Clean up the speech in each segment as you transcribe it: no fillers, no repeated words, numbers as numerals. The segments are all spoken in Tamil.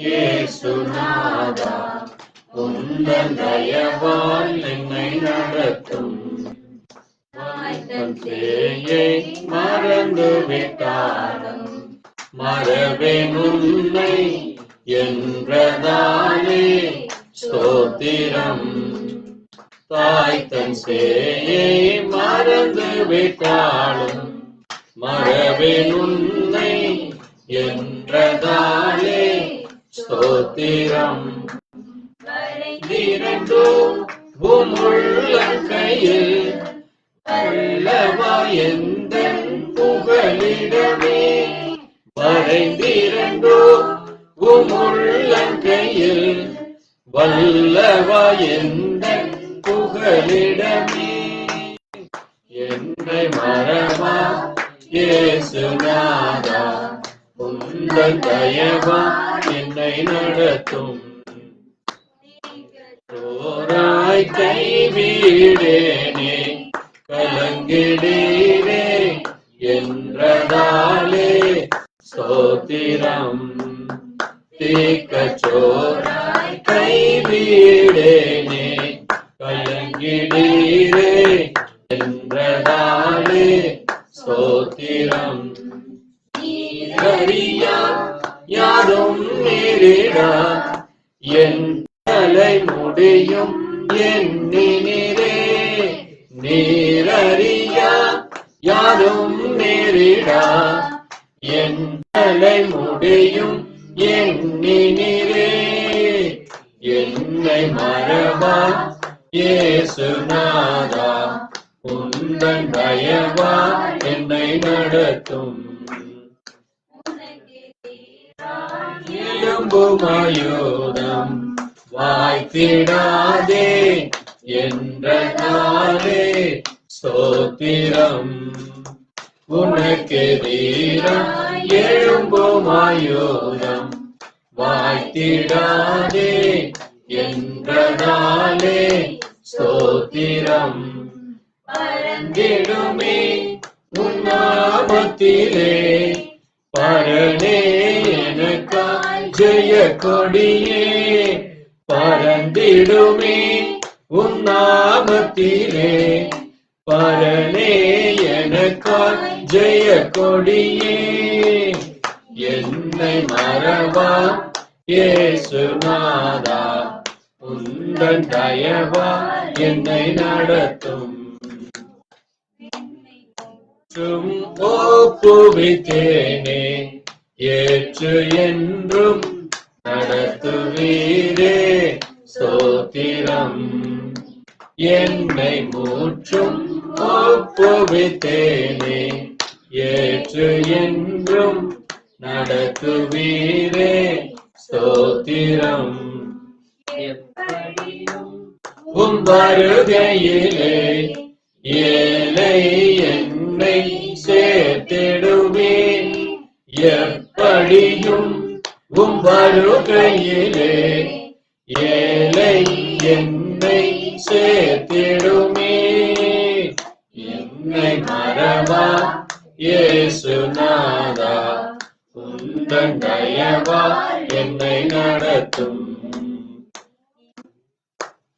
இயேசுநாதா, உந்தன் தயவால் என்னை நடத்தும். தன் சேயை மறந்து விட்டாலும் மறவேன் உன்னை என்றதாலே ஸ்தோத்திரம். தாய் தன் சேயை மறந்து விட்டாலும் மறவேன் உன்னை என்றதாலே ஸ்தோத்திரம். வரைந்திரண்டோ உமுள்ளங்கையில் வல்லவா எந்தன் புகலிடமே. வரைந்திரண்டோ உமுள்ளங்கையில் வல்லவா எந்தன் புகலிடமே. என்னை மறவா இயேசுநாதா, உந்தன் தயவா என்னை நடத்தும். ஓராய் கைவிடேனே கலங்கிடீரே என்றதாலே ஸ்தோத்திரம். தீக்கச்சோராய் கைவிடேனே கலங்கிடீரே என்றதாலே ஸ்தோத்திரம். நீரறியா யாரும் நேரிடா என் தலை முடியும் எண்ணினரே. நீரறியா யாரும் நேரிடா என் தலை முடியும் எண்ணினரே. என்னை மறவா இயேசுநாதா, உந்தன் தயவா என்னை நடத்தும். எலும்புமாயுதம் வாய்த்திடாதே என்றதாலே ஸ்தோத்திரம். உனக்கெதிராய் எழும்புமாயுதம் வாய்த்திடாதே என்றதாலே ஸ்தோத்திரம். பரந்திடுமே உன் நாமத்திலே பரனே எனக்காய் ஜெய கொடியே. பரந்திடுமே உன் நாமத்திலே பரனே எனக்காய் ஜெய கொடியே. என்னை மறவா இயேசுநாதா, உந்தன் தயவா என்னை நடத்தும். ஒப்புவித்தேனே ஏற்று என்றும் நடத்துவீரே ஸ்தோத்திரம். என்னை மூற்றும் ஒப்புவித்தேனே ஏற்று என்றும் நடத்துவீரே ஸ்தோத்திரம். உம் வருகையிலே ஏழை என்னை சேர்த்திடுவேன். எப்படியும் உம் வருகையிலே ஏழை என்னை சேர்த்திடுமே. என்னை மறவா இயேசுநாதா, உந்தன் தயவா என்னை நடத்தும்.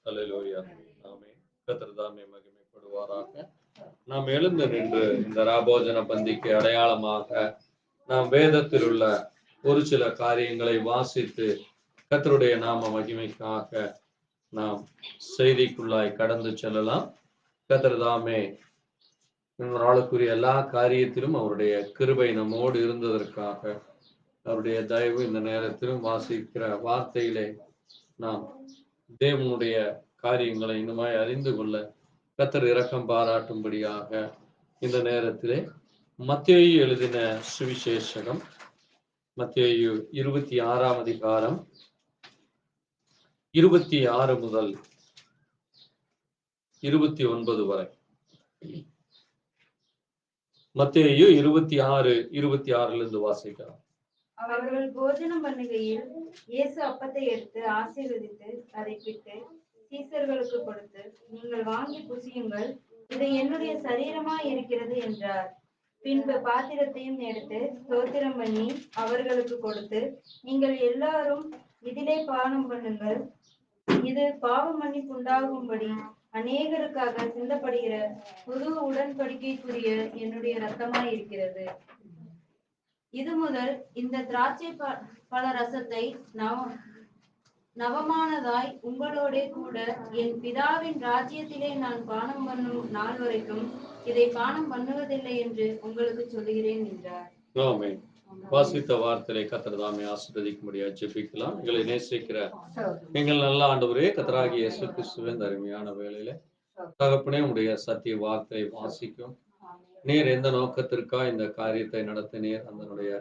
அல்லேலூயா. ஆமென். கர்த்தர் தாமே மகிமைப்படுவாராக. நாம் எழுந்து நின்று இந்த ராபோஜன பந்திக்கு அடையாளமாக நாம் வேதத்தில் உள்ள ஒரு சில காரியங்களை வாசித்து கர்த்தருடைய நாம மகிமைக்காக நாம் செய்திக்குள்ளாய் கடந்து செல்லலாம். கர்த்தர் தாமே நாளுக்குரிய எல்லா காரியத்திலும் அவருடைய கிருபை நம்மோடு இருந்ததற்காக அவருடைய தயவு இந்த நேரத்திலும் வாசிக்கிற வார்த்தையிலே நாம் தேவனுடைய காரியங்களை இன்னுமாய் அறிந்து கொள்ள கர்த்தர் இரக்கம் பாராட்டும்படியாக இந்த நேரத்திலே மத்தேயு எழுதின சுவிசேஷகம் மத்தேயு 26ஆம் அதிகாரம் 26 முதல் 29 வரை. மத்தேயு 26:26 வாசிக்கலாம். அவர்கள் போஜனம் பண்ணுகையில் இயேசு அப்பத்தை எடுத்து ஆசீர்வதித்து அதை பிட்டு சீசர்களுக்கு கொடுத்து, நீங்கள் வாங்கி புசியுங்கள், இது என்னுடைய சரீரமாய் இருக்கிறது என்றார். பின்பு பாத்திரத்தையும் எடுத்து ஸ்தோத்திரம் பண்ணி அவர்களுக்கு கொடுத்து, நீங்கள் எல்லாரும் இதிலே பானம் பண்ணுங்கள். இது பாவ மன்னிப்பு உண்டாகும்படி அநேகருக்காக சிந்தப்படுகிற புது உடன்படிக்கைக்குரிய என்னுடைய இரத்தமாய் இருக்கிறது. இது முதல் இந்த திராட்சை பழ ரசத்தை நவமானதாய் உங்களோட கூட என் பிதாவின் ராஜ்யத்திலே நான் பானம் பண்ணும் நாள் வரைக்கும் இதை பானம் பண்ணுவதில்லை என்று உங்களுக்கு சொல்லுகிறேன் என்றார். ஆமென். வாசித்த வார்த்தையை கர்த்தர் தாமே ஆசீர்வதிக்கும்படியா ஜெபிக்கலாம். எங்களை நேசிக்கிற எங்கள் நல்ல ஆண்டவரே, கர்த்தராகிய இயேசு கிறிஸ்துவின் அருமையான வேளையில தகப்பனே, உடைய சத்திய வார்த்தை வாசிக்கும் நீர் எந்த நோக்கத்திற்கா இந்த காரியத்தை நடத்தினீர், அதனுடைய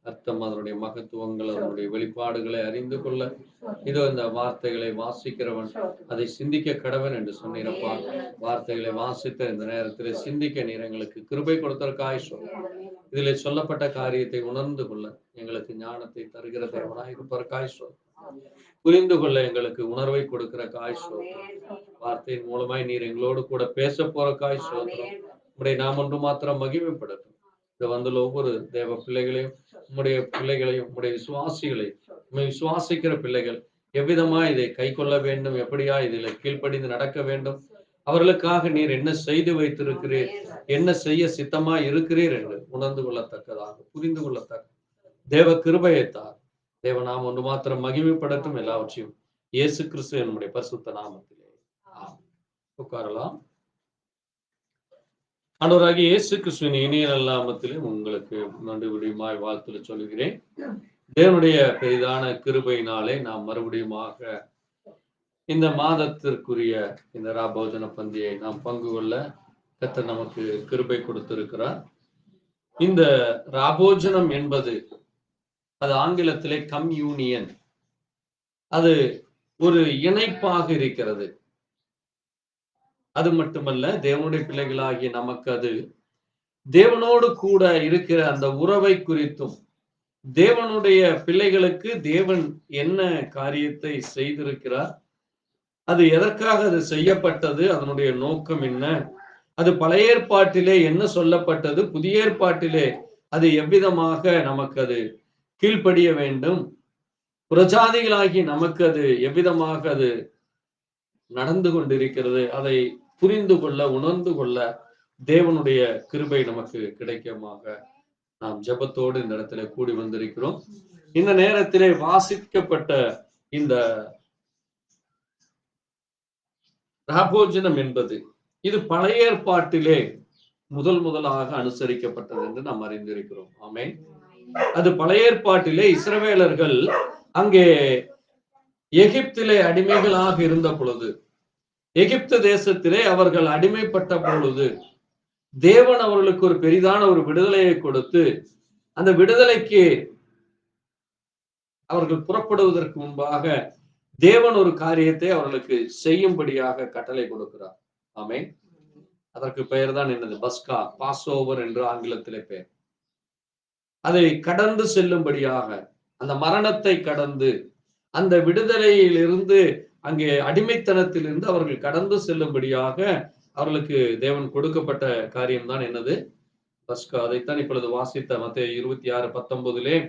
அர்த்தம், அதனுடைய மகத்துவங்கள், அதனுடைய வெளிப்பாடுகளை அறிந்து கொள்ள இதோ இந்த வார்த்தைகளை வாசிக்கிறவன் அதை சிந்திக்க கடவன் என்று சொன்னீரப்பா. வார்த்தைகளை வாசித்த இந்த நேரத்தில் சிந்திக்க நீர் எங்களுக்கு கிருபை கொடுத்தற்காய் சொல்லுவோம். இதிலே சொல்லப்பட்ட காரியத்தை உணர்ந்து கொள்ள எங்களுக்கு ஞானத்தை தருகிற தேவனாய் இருப்பதற்காய் சொல்லுவோம். புரிந்து கொள்ள எங்களுக்கு உணர்வை கொடுக்கிற காய் சொல்லுவோம். வார்த்தையின் மூலமாய் நீர் எங்களோடு கூட பேச போற காய் சொல்லுவோம். உடைய நாம் ஒன்று மாத்திரம் மகிமைப்படுத்தும். இது வந்துள்ள ஒவ்வொரு தேவ பிள்ளைகளையும், உம்முடைய பிள்ளைகளையும், உம்முடைய விசுவாசிகளையும், உண்மை விசுவாசிக்கிற பிள்ளைகள் எவ்விதமா இதை கை கொள்ள வேண்டும், எப்படியா இதில் கீழ்ப்படிந்து நடக்க வேண்டும், அவர்களுக்காக நீர் என்ன செய்து வைத்திருக்கிறீர், என்ன செய்ய சித்தமா இருக்கிறீர் என்று உணர்ந்து கொள்ளத்தக்கதாக, புரிந்து கொள்ளத்தக்க தேவ கிருபையைத்தார். தேவ நாம் ஒன்று மாத்திரம் மகிமைப்படுத்தும். எல்லாவற்றையும் இயேசு கிறிஸ்து என்னுடைய பரிசுத்த நாமத்திலே உட்காரலாம். ஆண்டவராகிய இயேசு கிறிஸ்துவின் இனிய நாமத்திலே உங்களுக்கு மறுபடியுமாய் வாழ்த்துல சொல்கிறேன். தேவனுடைய பெரிதான கிருபையினாலே நாம் மறுபடியுமாக இந்த மாதத்திற்குரிய இந்த ராபோஜன பந்தியை நாம் பங்கு கொள்ள கர்த்தர் நமக்கு கிருபை கொடுத்திருக்கிறார். இந்த ராபோஜனம் என்பது அது ஆங்கிலத்திலே கம்யூனியன், அது ஒரு இணைப்பாக இருக்கிறது. அது மட்டுமல்ல, தேவனுடைய பிள்ளைகளாகிய நமக்கு அது தேவனோடு கூட இருக்கிற அந்த உறவை குறித்தும், தேவனுடைய பிள்ளைகளுக்கு தேவன் என்ன காரியத்தை செய்திருக்கிறார், அது எதற்காக அது செய்யப்பட்டது, அதனுடைய நோக்கம் என்ன, அது பழைய ஏற்பாட்டிலே என்ன சொல்லப்பட்டது, புதிய ஏற்பாட்டிலே அது எவ்விதமாக நமக்கு அது கீழ்ப்படிய வேண்டும், புறஜாதிகளாகி நமக்கு அது எவ்விதமாக அது நடந்து கொண்டிருக்கிறது, அதை புரிந்து கொள்ள, உணர்ந்து கொள்ள தேவனுடைய கிருபை நமக்கு கிடைக்குமாக நாம் ஜெபத்தோடு இந்த இடத்துல கூடி வந்திருக்கிறோம். இந்த நேரத்திலே வாசிக்கப்பட்ட இந்த ராபோஜனம் என்பது இது பழைய ஏற்பாட்டிலே முதலாக அனுசரிக்கப்பட்டது என்று நாம் அறிந்திருக்கிறோம். ஆமென். அது பழைய ஏற்பாட்டிலே இஸ்ரவேலர்கள் அங்கே எகிப்திலே அடிமைகளாக இருந்த பொழுது, எகிப்து தேசத்திலே அவர்கள் அடிமைப்பட்ட பொழுது தேவன் அவர்களுக்கு ஒரு பெரிதான ஒரு விடுதலையை கொடுத்து, அந்த விடுதலைக்கு அவர்கள் புறப்படுவதற்கு முன்பாக தேவன் ஒரு காரியத்தை அவர்களுக்கு செய்யும்படியாக கட்டளை கொடுக்கிறார். ஆமென். அதற்கு பெயர் தான் என்னது? பஸ்கா, பாஸ் ஓவர் என்று ஆங்கிலத்திலே பெயர். அதை கடந்து செல்லும்படியாக, அந்த மரணத்தை கடந்து, அந்த விடுதலையிலிருந்து, அங்கே அடிமைத்தனத்திலிருந்து அவர்கள் கடந்து செல்லும்படியாக அவர்களுக்கு தேவன் கொடுக்கப்பட்ட காரியம்தான் என்னது? பஸ்கா. அதைத்தான் இப்பொழுது வாசித்த மத்தேயு 26:19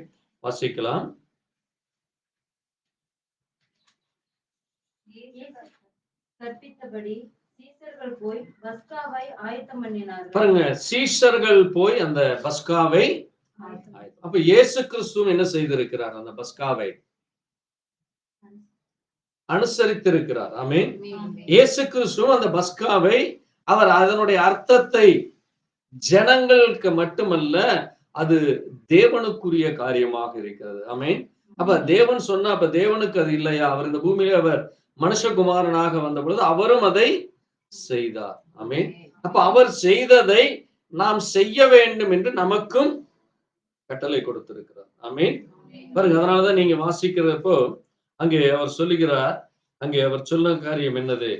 வாசிக்கலாம். கற்பித்தபடி சீஷர்கள் போய் பஸ்காவை ஆயத்தம் பண்ணினார்கள். பாருங்க, சீஷர்கள் போய் அந்த பஸ்காவை, அப்ப இயேசு கிறிஸ்து என்ன செய்திருக்கிறார்? அந்த பஸ்காவை அனுசரித்திருக்கிறார். ஆமென். இயேசு கிறிஸ்து அந்த பஸ்காவை அவர் அதனுடைய அர்த்தத்தை ஜனங்களுக்கு மட்டுமல்ல, அது தேவனுக்குரிய காரியமாக இருக்கிறது. ஆமென். அப்ப தேவன் சொன்னா, அப்ப தேவனுக்கு அது இல்லையா? அவர் இந்த பூமியில அவர் மனுஷகுமாரனாக வந்த பொழுது அவரும் அதை செய்தார். ஆமென். அப்ப அவர் செய்ததை நாம் செய்ய வேண்டும் என்று நமக்கும் கட்டளை கொடுத்திருக்கிறார். ஆமென். பாருங்க, அதனாலதான் நீங்க வாசிக்கிறப்போ அங்கே அவர் சொல்லுகிறார், அங்கே அவர் சொல்ல காரியம் என்னது?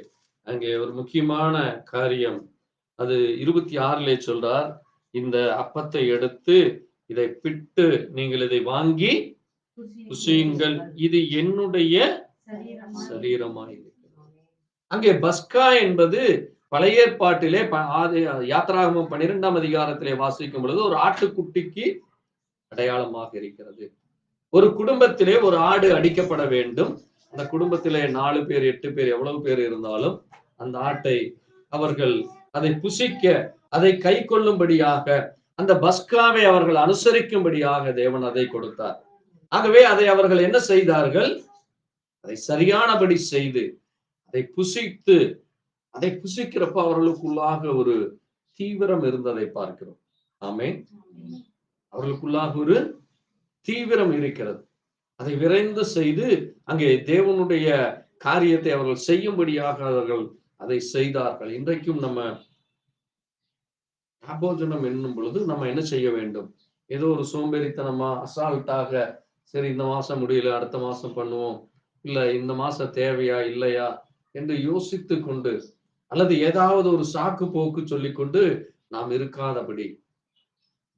அங்கே ஒரு முக்கியமான காரியம், அது 26 சொல்றார், இந்த அப்பத்தை எடுத்து இதை பிட்டு நீங்கள் இதை வாங்கி புசியுங்கள், இது என்னுடைய சரீரமாய் இருக்கிறது. அங்கே பஸ்கா என்பது பழைய ஏற்பாட்டிலே யாத்திராகமம் 12ஆம் அதிகாரத்திலே வாசிக்கும் பொழுது ஒரு ஆட்டுக்குட்டிக்கு அடையாளமாக இருக்கிறது. ஒரு குடும்பத்திலே ஒரு ஆடு அடிக்கப்பட வேண்டும். அந்த குடும்பத்திலே 4 பேர் 8 பேர் எவ்வளவு பேர் இருந்தாலும் அந்த ஆட்டை அவர்கள் அதை புசிக்க, அதை கை கொள்ளும்படியாக, அந்த பஸ்காவை அவர்கள் அனுசரிக்கும்படியாக தேவன் அதை கொடுத்தார். ஆகவே அதை அவர்கள் என்ன செய்தார்கள்? அதை சரியானபடி செய்து அதை புசித்து, அதை புசிக்கிறப்ப அவர்களுக்குள்ளாக ஒரு தீவிரம் இருந்ததை பார்க்கிறோம். ஆமென். அவர்களுக்குள்ளாக ஒரு தீவிரம் இருக்கிறது. அதை விரைந்து செய்து அங்கே தேவனுடைய காரியத்தை அவர்கள் செய்யும்படியாக அவர்கள் அதை செய்தார்கள். இன்றைக்கும் நம்ம ஆபோஜனம் என்னும் பொழுது நம்ம என்ன செய்ய வேண்டும்? ஏதோ ஒரு சோம்பேறித்தனமா அசால்ட்டாக, சரி இந்த மாசம் முடியல அடுத்த மாசம் பண்ணுவோம், இல்ல இந்த மாசம் தேவையா இல்லையா என்று யோசித்து கொண்டு, அல்லது ஏதாவது ஒரு சாக்கு போக்கு சொல்லிக்கொண்டு நாம் இருக்காதபடி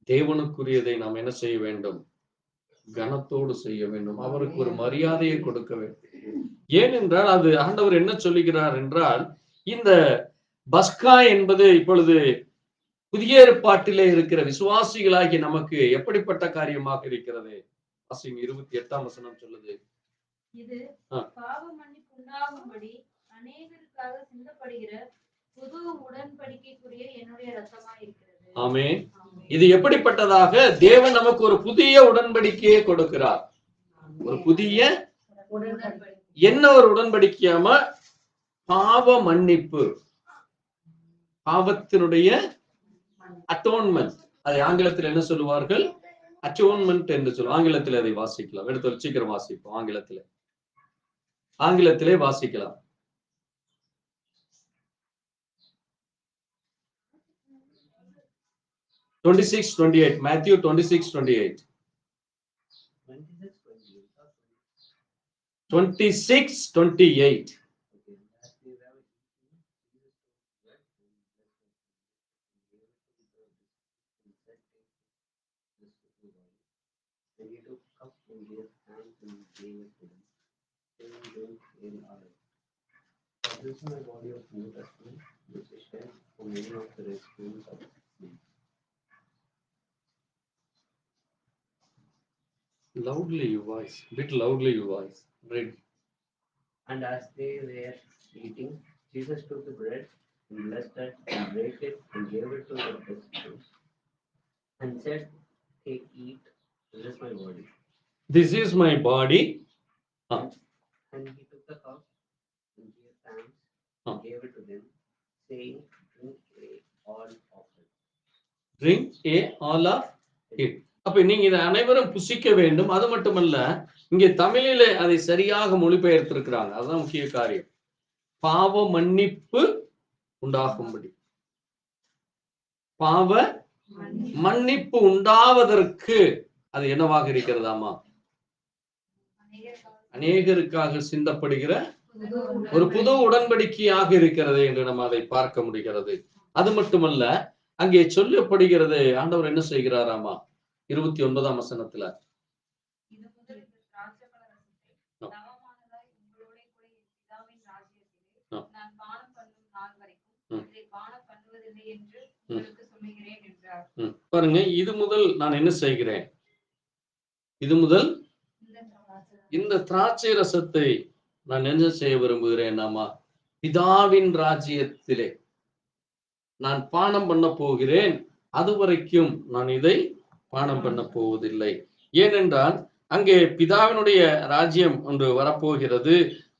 தேவனுக்குரியதை நாம் என்ன செய்ய வேண்டும்? கனத்தோடு செய்ய வேண்டும். அவருக்கு ஒரு மரியாதையை கொடுக்க வேண்டும். ஏனென்றால் அது ஆண்டவர் என்ன சொல்லுகிறார் என்றால், இந்த பஸ்கா என்பது இப்பொழுது புதிய ஏற்பாட்டிலே இருக்கிற விசுவாசிகளாகிய நமக்கு எப்படிப்பட்ட காரியமாக இருக்கிறது? 28ஆம் வசனம் சொல்லுது, இது பாவ மன்னிப்பு உண்டாகும்படி அநேகருக்காக சிந்தப்படுகிற புது உடன்படிக்கைக்குரிய என்னுடைய இரத்தமாய் இருக்கிறது. ஆமென். இது எப்படிப்பட்டதாக? தேவன் நமக்கு ஒரு புதிய உடன்படிக்கையை கொடுக்கிறார். ஒரு புதிய என்ன ஒரு உடன்படிக்கையாம? பாவ மன்னிப்பு, பாவத்தினுடைய அட்டோன்மெண்ட். அதை ஆங்கிலத்தில் என்ன சொல்லுவார்கள்? அட்டோன்மெண்ட் என்று சொல்லுவோம். ஆங்கிலத்தில் அதை வாசிக்கலாம். எடுத்து சீக்கிரம் வாசிப்போம். ஆங்கிலத்திலே வாசிக்கலாம். Matthew 26:28. 26:28. This is my body of New Testament, which is shed for many of the rescues of sin. Loudly your voice, bit loudly your voice. Read. And as they were eating, Jesus took the bread and blessed it and broke it and gave it to the disciples and said, "Take, eat, this is my body." This is my body. And he took the cup and gave thanks and gave it to them, saying, "Drink ye all of it." Drink ye all of it. அப்ப நீங்க இதை அனைவரும் புசிக்க வேண்டும். அது மட்டுமல்ல, இங்கே தமிழிலே அதை சரியாக மொழிபெயர்த்திருக்கிறாங்க. அதுதான் முக்கிய காரியம். பாவ மன்னிப்பு உண்டாகும்படி, பாவ மன்னிப்பு உண்டாவதற்கு அது என்னவாக இருக்கிறதாமா? அநேகருக்காக சிந்தப்படுகிற ஒரு புது உடன்படிக்கையாக இருக்கிறது என்று நம்ம அதை பார்க்க முடிகிறது. அது மட்டுமல்ல, அங்கே சொல்லப்படுகிறது, ஆண்டவர் என்ன செய்கிறாராமா? 29ஆம் வசனத்துல, பாருங்க, இது முதல் நான் என்ன செய்கிறேன்? இது முதல் இந்த திராட்சை ரசத்தை நான் என்ன செய்ய விரும்புகிறேன்? நாமா பிதாவின் ராஜ்யத்திலே நான் பானம் பண்ண போகிறேன். அது வரைக்கும் நான் இதை பானம் பண்ண போவதில்லை. ஏனென்றால் அங்கே பிதாவினுடைய ராஜ்யம் ஒன்று வரப்போகிறது.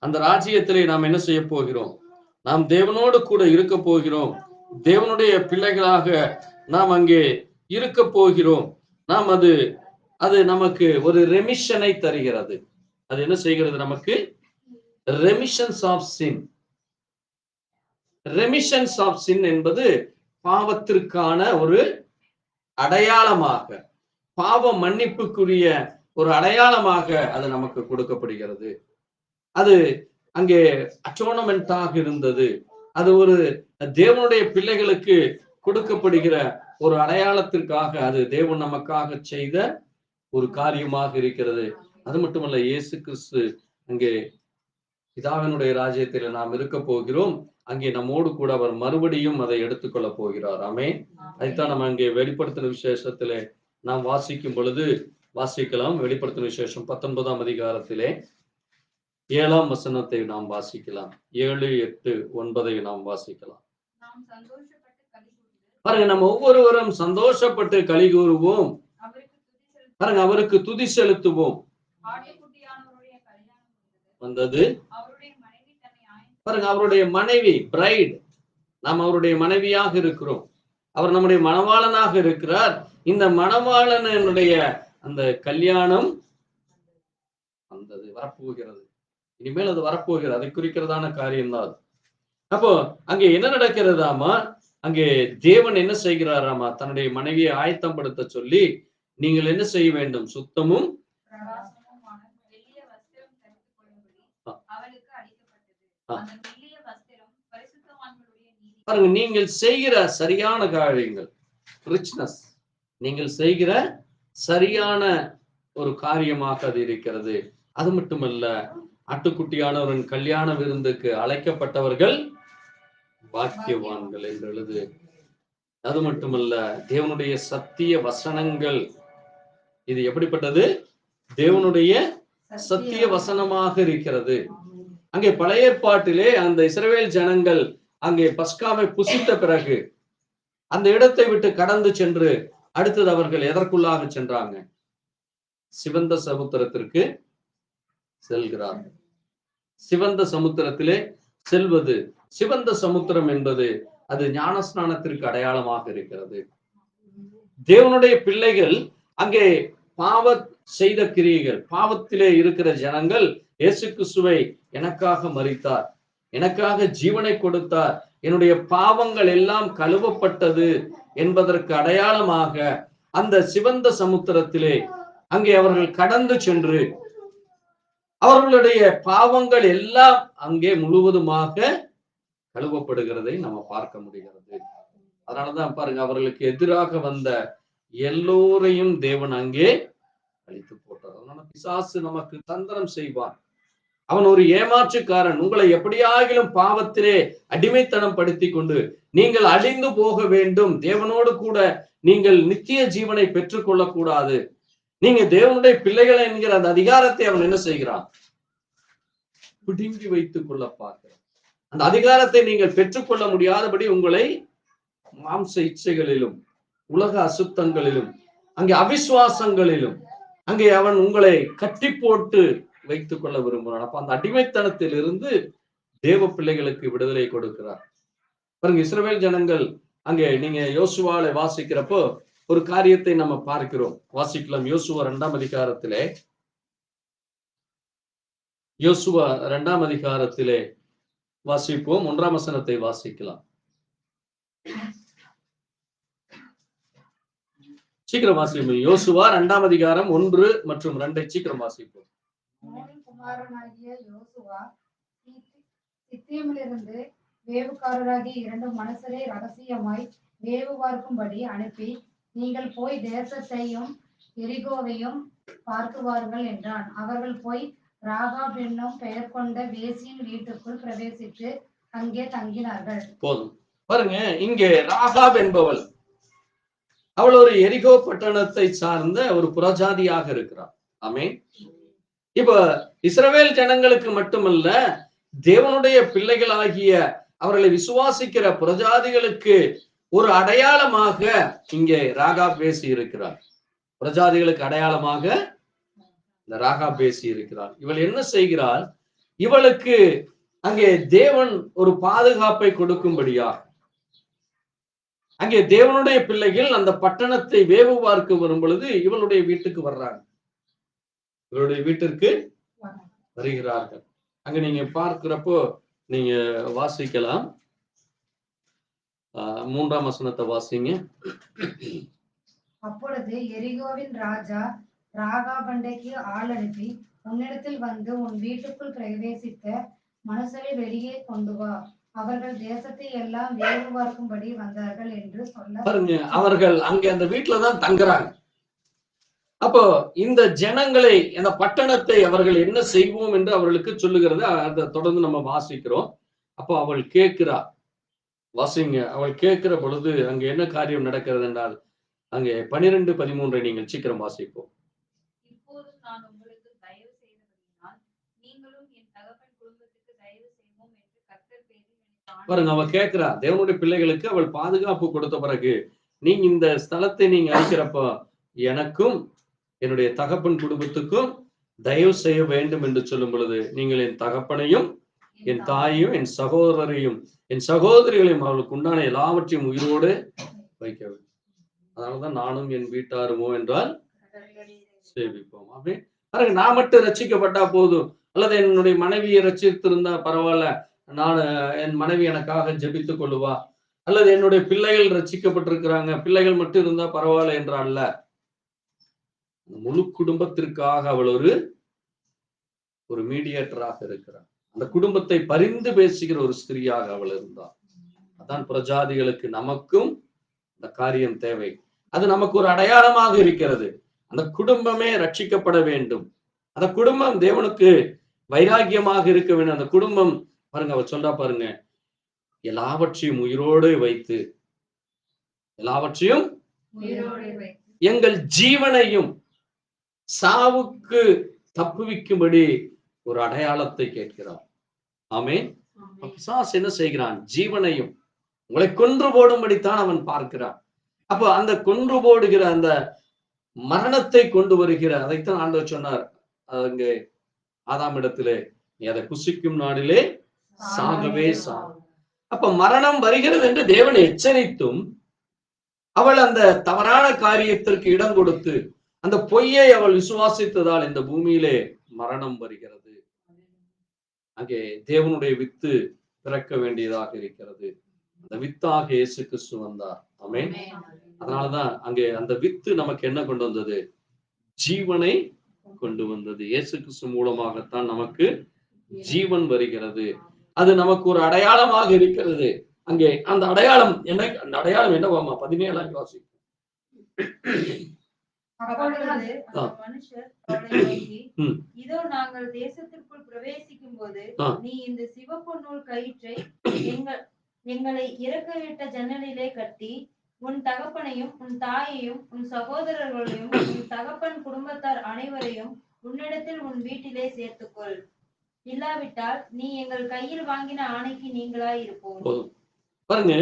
அந்த ராஜ்யத்திலே நாம் என்ன செய்ய போகிறோம்? நாம் தேவனோடு கூட இருக்க போகிறோம். தேவனுடைய பிள்ளைகளாக நாம் அங்கே இருக்க போகிறோம். நாம் அது நமக்கு ஒரு ரெமிஷனை தருகிறது. அது என்ன செய்கிறது? நமக்கு ரெமிஷன்ஸ் ஆஃப் சின். ரெமிஷன்ஸ் ஆஃப் சின் என்பது பாவத்திற்கான ஒரு அடையாளமாக, பாவ மன்னிப்புக்குரிய ஒரு அடையாளமாக அது நமக்கு கொடுக்கப்படுகிறது. அது அங்கே அட்டோனமெண்டாக இருந்தது. அது ஒரு தேவனுடைய பிள்ளைகளுக்கு கொடுக்கப்படுகிற ஒரு அடையாளத்திற்காக அது தேவன் நமக்காக செய்த ஒரு காரியமாக இருக்கிறது. அது மட்டுமல்ல, இயேசு கிறிஸ்து அங்கே பிதாவினுடைய ராஜ்யத்தில் நாம் இருக்க போகிறோம். அங்கே நம்மோடு கூட அவர் மறுபடியும் அதை எடுத்துக்கொள்ள போகிறார். ஆமென். அதைத்தான் நம்ம அங்கே வெளிப்படுத்தின விசேஷத்திலே நாம் வாசிக்கும் பொழுது வாசிக்கலாம். வெளிப்படுத்தின விசேஷம் 19ஆம் அதிகாரத்திலே 7ஆம் வசனத்தை நாம் வாசிக்கலாம். 7, 8, 9 நாம் வாசிக்கலாம். நாம் சந்தோஷப்பட்டு களிகூர்ந்து பாருங்க, நம்ம ஒவ்வொருவரும் சந்தோஷப்பட்டு களி கூறுவோம். அவருக்கு துதி செலுத்தி பாருங்க, அவருக்கு துதி செலுத்துவோம். ஆட்டுக்குட்டியானவருடைய கல்யாணம் வந்தது. அவருடைய மனைவி தன்னை ஆயத்தம் பாருங்க, அவருடைய மனைவி பிரைட், நாம் அவருடைய மனைவியாக இருக்கிறோம். அவர் நம்முடைய மணவாளனாக இருக்கிறார். இந்த மணவாளனுடைய அந்த கல்யாணம் வந்தது, வரப்போகிறது. இனிமேல் அது வரப்போகிறது. அதை குறிக்கிறதான காரியம்தான். அப்போ அங்கே என்ன நடக்கிறதாமா? அங்கே தேவன் என்ன செய்கிறாராமா? தன்னுடைய மனைவியை ஆயத்தப்படுத்த சொல்லி, நீங்கள் என்ன செய்ய வேண்டும்? சுத்தமும் பிரகாசமுமான மெல்லிய வஸ்திரம் தரித்துக் கொள்ளும்படி அவளுக்கு அளிக்கப்பட்டது. அந்த மெல்லிய வஸ்திரம் பரிசுத்தவான்களுடைய நீதி. பாருங்க, நீங்கள் செய்கிற சரியான காரியங்கள், ரிச்னஸ், நீங்கள் செய்கிற சரியான ஒரு காரியமாக அது இருக்கிறது. அது மட்டுமல்ல, ஆட்டுக்குட்டியானவரின் கல்யாண விருந்துக்கு அழைக்கப்பட்டவர்கள் பாக்கியவான்கள் என்று எழுது. அது மட்டுமல்ல, தேவனுடைய சத்திய வசனங்கள், இது எப்படிப்பட்டது? தேவனுடைய சத்திய வசனமாக இருக்கிறது. அங்கே பழைய ஏற்பாட்டிலே அந்த இஸ்ரவேல் ஜனங்கள் அங்கே பஸ்காவை புசித்த பிறகு அந்த இடத்தை விட்டு கடந்து சென்று அடுத்தது அவர்கள் எதற்குள்ளாக சென்றாங்க? சிவந்த சமுத்திரத்திற்கு செல்கிறார்கள். சிவந்த சமுத்திரத்திலே செல்வது, சிவந்த சமுத்திரம் என்பது அது ஞானஸ்நானத்திற்கு அடையாளமாக இருக்கிறது. தேவனுடைய பிள்ளைகள் அங்கே பாவ செய்த கிரியைகள், பாவத்திலே இருக்கிற ஜனங்கள் இயேசு கிறிஸ்துவை எனக்காக மரித்தார், எனக்காக ஜீவனை கொடுத்தார், என்னுடைய பாவங்கள் எல்லாம் கழுவப்பட்டது என்பதற்கு அடையாளமாக அந்த சிவந்த சமுத்திரத்திலே அங்கே அவர்கள் கடந்து சென்று அவர்களுடைய பாவங்கள் எல்லாம் அங்கே முழுவதுமாக கழுவப்படுகிறதை நம்ம பார்க்க முடிகிறது. அதனாலதான் பாருங்க, அவர்களுக்கு எதிராக வந்த எல்லோரையும் தேவன் அங்கே அழித்து போட்டார். அதனால பிசாசு நமக்கு தந்திரம் செய்வான். அவன் ஒரு ஏமாற்றுக்காரன். உங்களை எப்படியாகிலும் பாவத்திலே அடிமைத்தனம் படுத்தி கொண்டு நீங்கள் அழிந்து போக வேண்டும், தேவனோடு கூட நீங்கள் நித்திய ஜீவனை பெற்றுக் கொள்ளக்கூடாது, நீங்க தேவனுடைய பிள்ளைகள் என்கிற அந்த அதிகாரத்தை அவன் என்ன செய்கிறான்? பிடுங்கி வைத்துக் கொள்ள பார்க்கிறான். அந்த அதிகாரத்தை நீங்கள் பெற்றுக்கொள்ள முடியாதபடி உங்களை மாம்ச இச்சைகளிலும் உலக அசுத்தங்களிலும் அங்கே அவிசுவாசங்களிலும் அங்கே அவன் உங்களை கட்டி போட்டு வைத்துக் கொள்ள விரும்புகிறான். அப்ப அந்த அடிமைத்தனத்தில் இருந்து தேவ பிள்ளைகளுக்கு விடுதலை கொடுக்கிறார். பாருங்க, இஸ்ரவேல் ஜனங்கள் அங்கே நீங்க யோசுவாவை வாசிக்கிறப்போ ஒரு காரியத்தை நம்ம பார்க்கிறோம். வாசிக்கலாம். யோசுவா 2ஆம் அதிகாரத்திலே, யோசுவா 2ஆம் அதிகாரத்திலே வாசிப்போம். 1ஆம் வசனத்தை வாசிக்கலாம். சீக்கிரம் வாசிப்போம். யோசுவா 2ஆம் அதிகாரம் 1 மற்றும் 2 சீக்கிரம் வாசிப்போம். நூனின் குமாரனாகிய யோசுவா சித்தீமிலிருந்து வேவுக்காரராகிய 2 மனுஷரை ரகசியமாய் வேவு பார்க்கும்படி அனுப்பி, நீங்கள் போய் தேசத்தையும் எரிகோவையும் பார்க்குவார்கள் என்றான். அவர்கள் போய் ராகாப் என்னும் பெயர் கொண்ட வேசியின் வீட்டுக்குள் பிரவேசித்து அங்கே தங்கினார்கள். போதும். பாருங்க, இங்கே ராகாப் என்பவள், அவள் ஒரு எரிகோ பட்டணத்தை சார்ந்த ஒரு புறஜாதியாக இருக்கிறார். ஆமென். இப்ப இஸ்ரவேல் ஜனங்களுக்கு மட்டுமல்ல, தேவனுடைய பிள்ளைகளாகிய அவர்களை விசுவாசிக்கிற புறஜாதிகளுக்கு ஒரு அடையாளமாக இங்கே ராகாப் பேசி இருக்கிறார். புறஜாதிகளுக்கு அடையாளமாக இந்த ராகாப் பேசி இருக்கிறார். இவள் என்ன செய்கிறாள்? இவளுக்கு அங்கே தேவன் ஒரு பாதுகாப்பை கொடுக்கும்படியா அங்கே தேவனுடைய பிள்ளைகள் அந்த பட்டணத்தை வேவு பார்க்க வரும் பொழுது இவளுடைய வீட்டுக்கு வர்றாங்க. இவருடைய வீட்டிற்கு வருகிறார்கள். அங்க நீங்க பார்க்கிறப்போ நீங்க வாசிக்கலாம். 3ஆம் வசனத்தை வாசிங்க. அப்பொழுது எரிகோவின் ராஜா ராகாபண்டைக்கு ஆள் அனுப்பி, உன்னிடத்தில் வந்து உன் வீட்டுக்குள் பிரவேசித்த மனுஷரை வெளியே கொண்டு வா, அவர்கள் தேசத்தை எல்லாம் வேவு பார்க்கும்படி வந்தார்கள் என்று சொல்ல. பாருங்க, அவர்கள் அங்கே அந்த வீட்டுலதான் தங்குறாங்க. அப்போ இந்த ஜனங்களை, இந்த பட்டணத்தை அவர்கள் என்ன செய்வோம் என்று அவர்களுக்கு சொல்லுகிறது. அதை தொடர்ந்து நம்ம வாசிக்கிறோம். அப்போ அவள் கேட்கிறா, வாசிங்க. அவள் கேட்கிற பொழுது அங்க என்ன காரியம் நடக்கிறது என்றால், அங்கே 12-13 நீங்கள் சீக்கிரம் வாசிப்போம். இப்போதும் நான் உங்களுக்கு தயவு செய்தபடியினால் நீங்களும் என் தகப்பன் குடும்பத்துக்கு தயவு செய்வோம் என்று கர்த்தர் பேரில் எனக்கு பாருங்க, அவ கேட்கிறா. தேவனுடைய பிள்ளைகளுக்கு அவள் பாதுகாப்பு கொடுத்த பிறகு, நீங்க இந்த ஸ்தலத்தை நீங்க அழிக்கிறப்போ எனக்கும் என்னுடைய தகப்பன் குடும்பத்துக்கும் தயவு செய்ய வேண்டும் என்று சொல்லும் பொழுது, நீங்கள் என் தகப்பனையும் என் தாயையும் என் சகோதரரையும் என் சகோதரிகளையும் அவளுக்கு உண்டான எல்லாவற்றையும் உயிரோடு வைக்க வேண்டும். அதனாலதான் நானும் என் வீட்டாருமோ என்றால் சேவிப்போம். அப்படி பாருங்க, நான் மட்டும் ரட்சிக்கப்பட்டா போதும், அல்லது என்னுடைய மனைவியை ரட்சித்திருந்தா பரவாயில்ல, நான் என் மனைவி எனக்காக ஜெபித்துக் கொள்ளுவா, அல்லது என்னுடைய பிள்ளைகள் ரட்சிக்கப்பட்டிருக்கிறாங்க, பிள்ளைகள் மட்டும் இருந்தா பரவாயில்ல என்றால்ல, முழு குடும்பத்திற்காக அவள் ஒரு மீடியேட்டராக இருக்கிறார். அந்த குடும்பத்தை பரிந்து பேசுகிற ஒரு ஸ்திரியாக அவள் இருந்தாள். அதான் பிரஜாதிகளுக்கு நமக்கும் இந்த காரியம் தேவை. அது நமக்கு ஒரு அடையாளமாக இருக்கிறது. அந்த குடும்பமே ரட்சிக்கப்பட வேண்டும். அந்த குடும்பம் தேவனுக்கு வைராக்கியமாக இருக்க வேண்டும். அந்த குடும்பம் பாருங்க, அவர் சொல்றா பாருங்க, எல்லாவற்றையும் உயிரோடு வைத்து, எல்லாவற்றையும் எங்கள் ஜீவனையும் சாவுக்கு தப்புவிக்கும்படி ஒரு அடையாளத்தை கேட்கிறார். ஆமென். பிசாசு என்ன செய்கிறான்? ஜீவனையும் உங்களை கொன்று போடும்படித்தான் அவன் பார்க்கிறான். அப்போ அந்த கொன்று போடுகிற அந்த மரணத்தை கொண்டு வருகிற, அதைத்தான் ஆண்டவர் சொன்னார் அங்கே ஆதாம் இடத்திலே, நீ அதை புசிக்கும் நாளிலே சாகவே சாகும். அப்ப மரணம் வருகிறது என்று தேவன் எச்சரித்தும் அவள் அந்த தவறான காரியத்திற்கு இடம் கொடுத்து அந்த பொய்யை அவள் விசுவாசித்ததால் இந்த பூமியிலே மரணம் வருகிறது. அங்கே தேவனுடைய வித்து பிறக்க வேண்டியதாக இருக்கிறது. அந்த வித்தாக இயேசு கிறிஸ்து வந்தார். ஆமென். அதனாலதான் அங்கே அந்த வித்து நமக்கு என்ன கொண்டு வந்தது? ஜீவனை கொண்டு வந்தது. இயேசு கிறிஸ்து மூலமாகத்தான் நமக்கு ஜீவன் வருகிறது. அது நமக்கு ஒரு அடையாளமாக இருக்கிறது. அங்கே அந்த அடையாளம் என்ன? அந்த அடையாளம் என்னவாமா? 17 வாசி. மனுஷர் அவளை நோக்கி, இதோ நாங்கள் தேசத்திற்குள் பிரவேசிக்கும் போது நீ இந்த சிவப்பு நூல் கயிற்றை எங்களை இறக்கவிட்ட ஜன்னலிலே கட்டி உன் தகப்பனையும் உன் தாயையும் உன் சகோதரர்களையும் உன் தகப்பன் குடும்பத்தார் அனைவரையும் உன்னிடத்தில் உன் வீட்டிலே சேர்த்துக்கொள். இல்லாவிட்டால் நீ எங்கள் கையில் வாங்கின ஆணைக்கு நீங்களாய் இருப்போம். பாருங்க,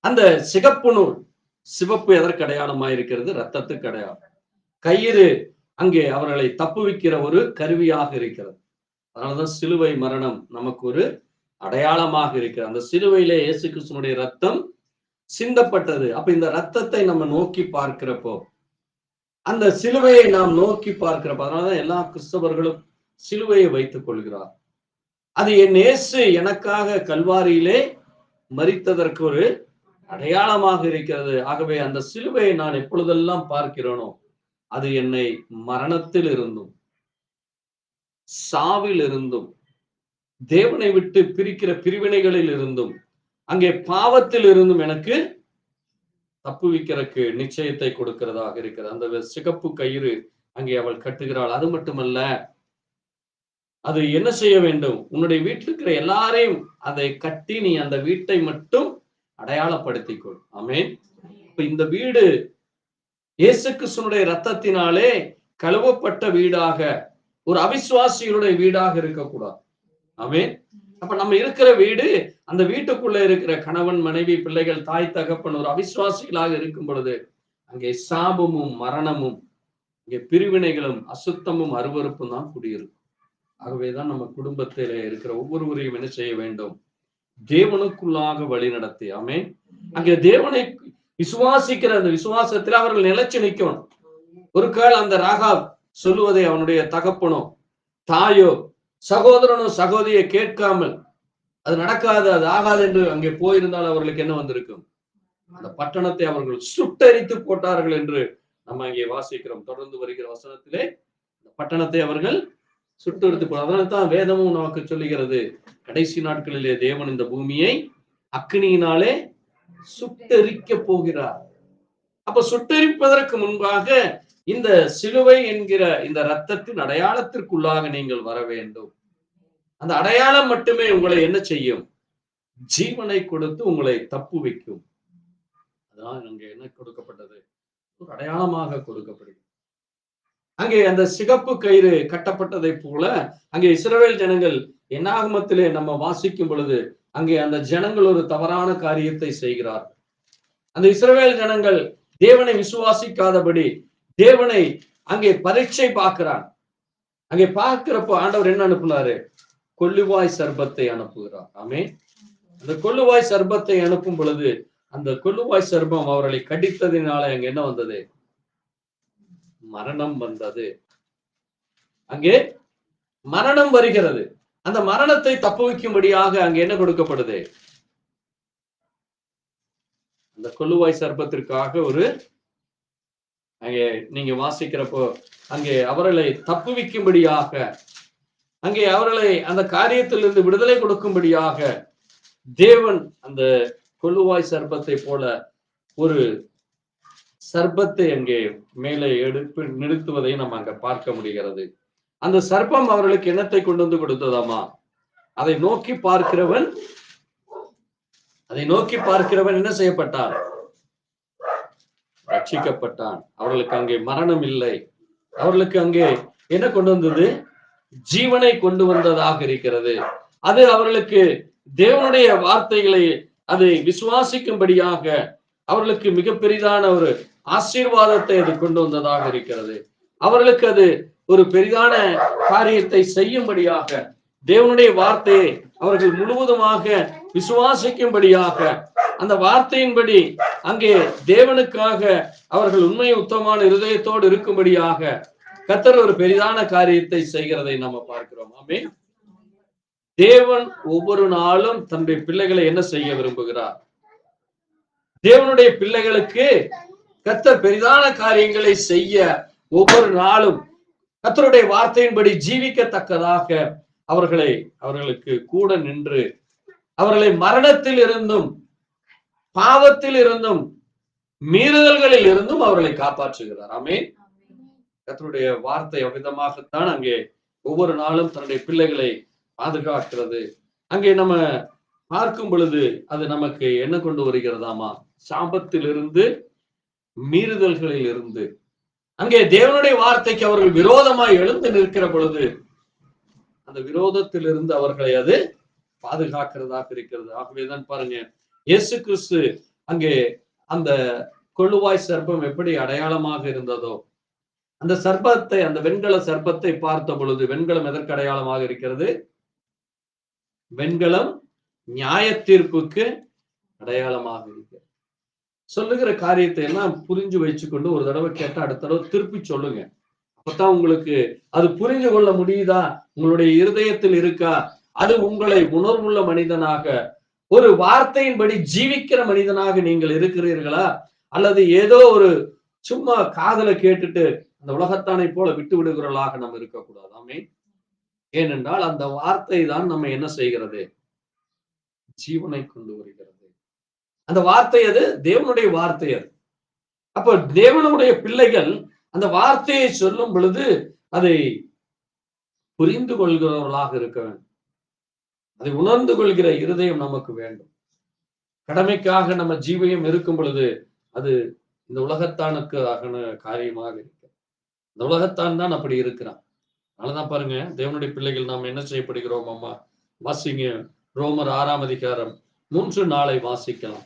அந்த சிகப்பு நூல், சிவப்பு எதற்கு அடையாளமா இருக்கிறது? ரத்தத்துக்கு அடையாளம். கயிறு அங்கே அவர்களை தப்புவிக்கிற ஒரு கருவியாக இருக்கிறது. அதனாலதான் சிலுவை மரணம் நமக்கு ஒரு அடையாளமாக இருக்கிறது. அந்த சிலுவையிலே இயேசு கிறிஸ்துவினுடைய ரத்தம் சிந்தப்பட்டது. அப்ப இந்த ரத்தத்தை நம்ம நோக்கி பார்க்கிறப்போ, அந்த சிலுவையை நாம் நோக்கி பார்க்கிறப்போ, அதனாலதான் எல்லா கிறிஸ்தவர்களும் சிலுவையை வைத்துக் கொள்கிறார். அது என் இயேசு எனக்காக கல்வாரியிலே மரித்ததற்கு ஒரு அடையாளமாக இருக்கிறது. ஆகவே அந்த சிலுவையை நான் எப்பொழுதெல்லாம் பார்க்கிறேனோ, அது என்னை மரணத்தில் இருந்தும் சாவில் இருந்தும் தேவனை விட்டு பிரிக்கிற பிரிவினைகளில் இருந்தும் அங்கே பாவத்தில் இருந்தும் எனக்கு தப்புவிக்கிறதுக்கு நிச்சயத்தை கொடுக்கிறதாக இருக்கிறது. அந்த சிகப்பு கயிறு அங்கே அவள் கட்டுகிறாள். அது மட்டுமல்ல, அது என்ன செய்ய வேண்டும்? உன்னுடைய வீட்டில் இருக்கிற எல்லாரையும் அதை கட்டி நீ அந்த வீட்டை மட்டும் அடையாளப்படுத்திக்கொள். ஆமென். இப்ப இந்த வீடு இயேசு கிறிஸ்துவினுடைய ரத்தத்தினாலே கழுவப்பட்ட வீடாக, ஒரு அவிசுவாசிகளுடைய வீடாக இருக்கக்கூடாது. ஆமென். அப்ப நம்ம இருக்கிற வீடு, அந்த வீட்டுக்குள்ள இருக்கிற கணவன் மனைவி பிள்ளைகள் தாய் தகப்பன் ஒரு அவிசுவாசிகளாக இருக்கும் பொழுது அங்கே சாபமும் மரணமும், இங்கே பிரிவினைகளும் அசுத்தமும் அருவருப்பும் தான் குடியிருக்கும். ஆகவேதான் நம்ம குடும்பத்தில இருக்கிற ஒவ்வொருவரையும் என்ன செய்ய வேண்டும்? தேவனுக்குள்ளாக வழி நடத்தி. ஆமென். அங்கே தேவனை விசுவாசிக்கிற அந்த விசுவாசத்தில் அவர்கள் நிலைச்சு நிற்கணும். ஒரு கால் அந்த ராகாப் சொல்லுவதை அவனுடைய தகப்பனோ தாயோ சகோதரனோ சகோதரியை கேட்காமல் அது நடக்காது, அது ஆகாது என்று அங்கே போயிருந்தால் அவர்களுக்கு என்ன வந்திருக்கும்? அந்த பட்டணத்தை அவர்கள் சுட்டரித்து போட்டார்கள் என்று நம்ம அங்கே வாசிக்கிறோம். தொடர்ந்து வருகிற வசனத்திலே இந்த பட்டணத்தை அவர்கள் சுட்டெடுத்து போ. அதனால்தான் வேதமும் நமக்கு சொல்லுகிறது, கடைசி நாட்களிலே தேவன் இந்த பூமியை அக்கினியினாலே சுட்டெரிக்க போகிறார். அப்ப சுட்டெரிப்பதற்கு முன்பாக இந்த சிலுவை என்கிற இந்த இரத்தத்தின் அடையாளத்திற்குள்ளாக நீங்கள் வர வேண்டும். அந்த அடையாளம் மட்டுமே உங்களை என்ன செய்யும்? ஜீவனை கொடுத்து உங்களை தப்புவிக்கும். அதான் அங்கே என்ன கொடுக்கப்பட்டது? ஒரு அடையாளமாக கொடுக்கப்படுகிறது. அங்கே அந்த சிகப்பு கயிறு கட்டப்பட்டதை போல அங்கே இஸ்ரவேல் ஜனங்கள் என்னாகமத்திலே நம்ம வாசிக்கும் பொழுது அங்கே அந்த ஜனங்கள் ஒரு தவறான காரியத்தை செய்கிறார்கள். அந்த இஸ்ரவேல் ஜனங்கள் தேவனை விசுவாசிக்காதபடி தேவனை அங்கே பரீட்சை பார்க்கிறார். அங்கே பார்க்கிறப்போ ஆண்டவர் என்ன அனுப்புனாரு? கொள்ளுவாய் சர்பத்தை அனுப்புகிறார். ஆமே. அந்த கொள்ளுவாய் சர்பத்தை அனுப்பும் பொழுது அந்த கொள்ளுவாய் சர்பம் அவர்களை கடித்ததினால அங்க என்ன வந்தது? மரணம் வந்தது. அங்கே மரணம் வருகிறது. அந்த மரணத்தை தப்புவிக்கும்படியாக அங்கே என்ன கொடுக்கப்படுது? அந்த கொள்ளுவாய் சர்பத்திற்காக ஒரு அங்கே நீங்க வாசிக்கிறப்போ அங்கே அவர்களை தப்புவிக்கும்படியாக அங்கே அவர்களை அந்த காரியத்திலிருந்து விடுதலை கொடுக்கும்படியாக தேவன் அந்த கொள்ளுவாய் சர்பத்தை போல ஒரு சர்பத்தை அங்கே மேலே எடுத்து நிறுத்துவதை நம்ம அங்க பார்க்க முடிகிறது. அந்த சர்ப்பம் அவர்களுக்கு என்னத்தை கொண்டு வந்து கொடுத்ததாமா? அதை நோக்கி பார்க்கிறவன் என்ன செய்யப்பட்டான்? ரட்சிக்கப்பட்டான். அவர்களுக்கு அங்கே மரணம் இல்லை. அவர்களுக்கு அங்கே என்ன கொண்டு வந்தது? ஜீவனை கொண்டு வந்ததாக இருக்கிறது. அது அவர்களுக்கு தேவனுடைய வார்த்தைகளை அதை விசுவாசிக்கும்படியாக அவர்களுக்கு மிக பெரிதான ஒரு ஆசீர்வாதத்தை அது கொண்டு வந்ததாக இருக்கிறது. அவர்களுக்கு அது ஒரு பெரிதான காரியத்தை செய்யும்படியாக தேவனுடைய வார்த்தையை அவர்கள் முழுவதுமாக விசுவாசிக்கும்படியாக அந்த வார்த்தையின்படி அங்கே தேவனுக்காக அவர்கள் உண்மை உத்தமமான இருதயத்தோடு இருக்கும்படியாக கர்த்தர் ஒரு பெரிதான காரியத்தை செய்கிறதை நம்ம பார்க்கிறோம். ஆமென். தேவன் ஒவ்வொரு நாளும் தன்னுடைய பிள்ளைகளை என்ன செய்ய விரும்புகிறார்? தேவனுடைய பிள்ளைகளுக்கு கர்த்தர் பெரிதான காரியங்களை செய்ய ஒவ்வொரு நாளும் கர்த்தருடைய வார்த்தையின்படி ஜீவிக்கத்தக்கதாக அவர்களுக்கு கூட நின்று அவர்களை மரணத்தில் இருந்தும் பாவத்தில் இருந்தும் மீறுதல்களில் இருந்தும் அவர்களை காப்பாற்றுகிறார். ஆமென். கர்த்தருடைய வார்த்தை அவ்விதமாகத்தான் அங்கே ஒவ்வொரு நாளும் தன்னுடைய பிள்ளைகளை பாதுகாக்கிறது. அங்கே நம்ம பார்க்கும் பொழுது அது நமக்கு என்ன கொண்டு வருகிறதாமா? சாபத்திலிருந்து மீறுதல்களில் இருந்து அங்கே தேவனுடைய வார்த்தைக்கு அவர்கள் விரோதமாய் எழுந்து நிற்கிற பொழுது அந்த விரோதத்திலிருந்து அவர்களை அது பாதுகாக்கிறதாக இருக்கிறது. ஆகவேதான் பாருங்க, இயேசு கிறிஸ்து அங்கே அந்த கொள்ளுவாய் சர்ப்பம் எப்படி அடையாளமாக இருந்ததோ அந்த சர்ப்பத்தை, அந்த வெண்கல சர்ப்பத்தை பார்த்த பொழுது, வெண்கலம் எதற்கு அடையாளமாக இருக்கிறது? வெண்கலம் நியாய தீர்ப்புக்கு அடையாளமாக இருக்கிறது. சொல்லுகிற காரியத்தை எல்லாம் புரிஞ்சு வச்சுக்கொண்டு ஒரு தடவை கேட்டா அடுத்த தடவை திருப்பி சொல்லுங்க. அப்பதான் உங்களுக்கு அது புரிந்து கொள்ள முடியுதா? உங்களுடைய இருதயத்தில் இருக்கா? அது உங்களை உணர்வுள்ள மனிதனாக, ஒரு வார்த்தையின்படி ஜீவிக்கிற மனிதனாக நீங்கள் இருக்கிறீர்களா? அல்லது ஏதோ ஒரு சும்மா காதலை கேட்டுட்டு அந்த உலகத்தானை போல விட்டு விடுகிறவர்களாக நம்ம இருக்கக்கூடாது. ஆமென். ஏனென்றால் அந்த வார்த்தை தான் நம்ம என்ன செய்கிறது? ஜீவனை கொண்டு வருகிறது. அந்த வார்த்தை அது தேவனுடைய வார்த்தை. அது அப்போ தேவனுடைய பிள்ளைகள் அந்த வார்த்தையை சொல்லும் பொழுது அதை புரிந்து கொள்கிறவர்களாக இருக்க வேண்டும். அதை உணர்ந்து கொள்கிற இருதயம் நமக்கு வேண்டும். கடமைக்காக நம்ம ஜீவியம் இருக்கும் பொழுது அது இந்த உலகத்தானுக்கு ஆகன காரியமாக இருக்கு. இந்த உலகத்தான் தான் அப்படி இருக்கிறான். அதனாலதான் பாருங்க, தேவனுடைய பிள்ளைகள் நாம் என்ன செய்யப்படுகிறோம்? அம்மா வாசிங்க, ரோமர் 6ஆம் அதிகாரம் 3:4 வாசிக்கலாம்.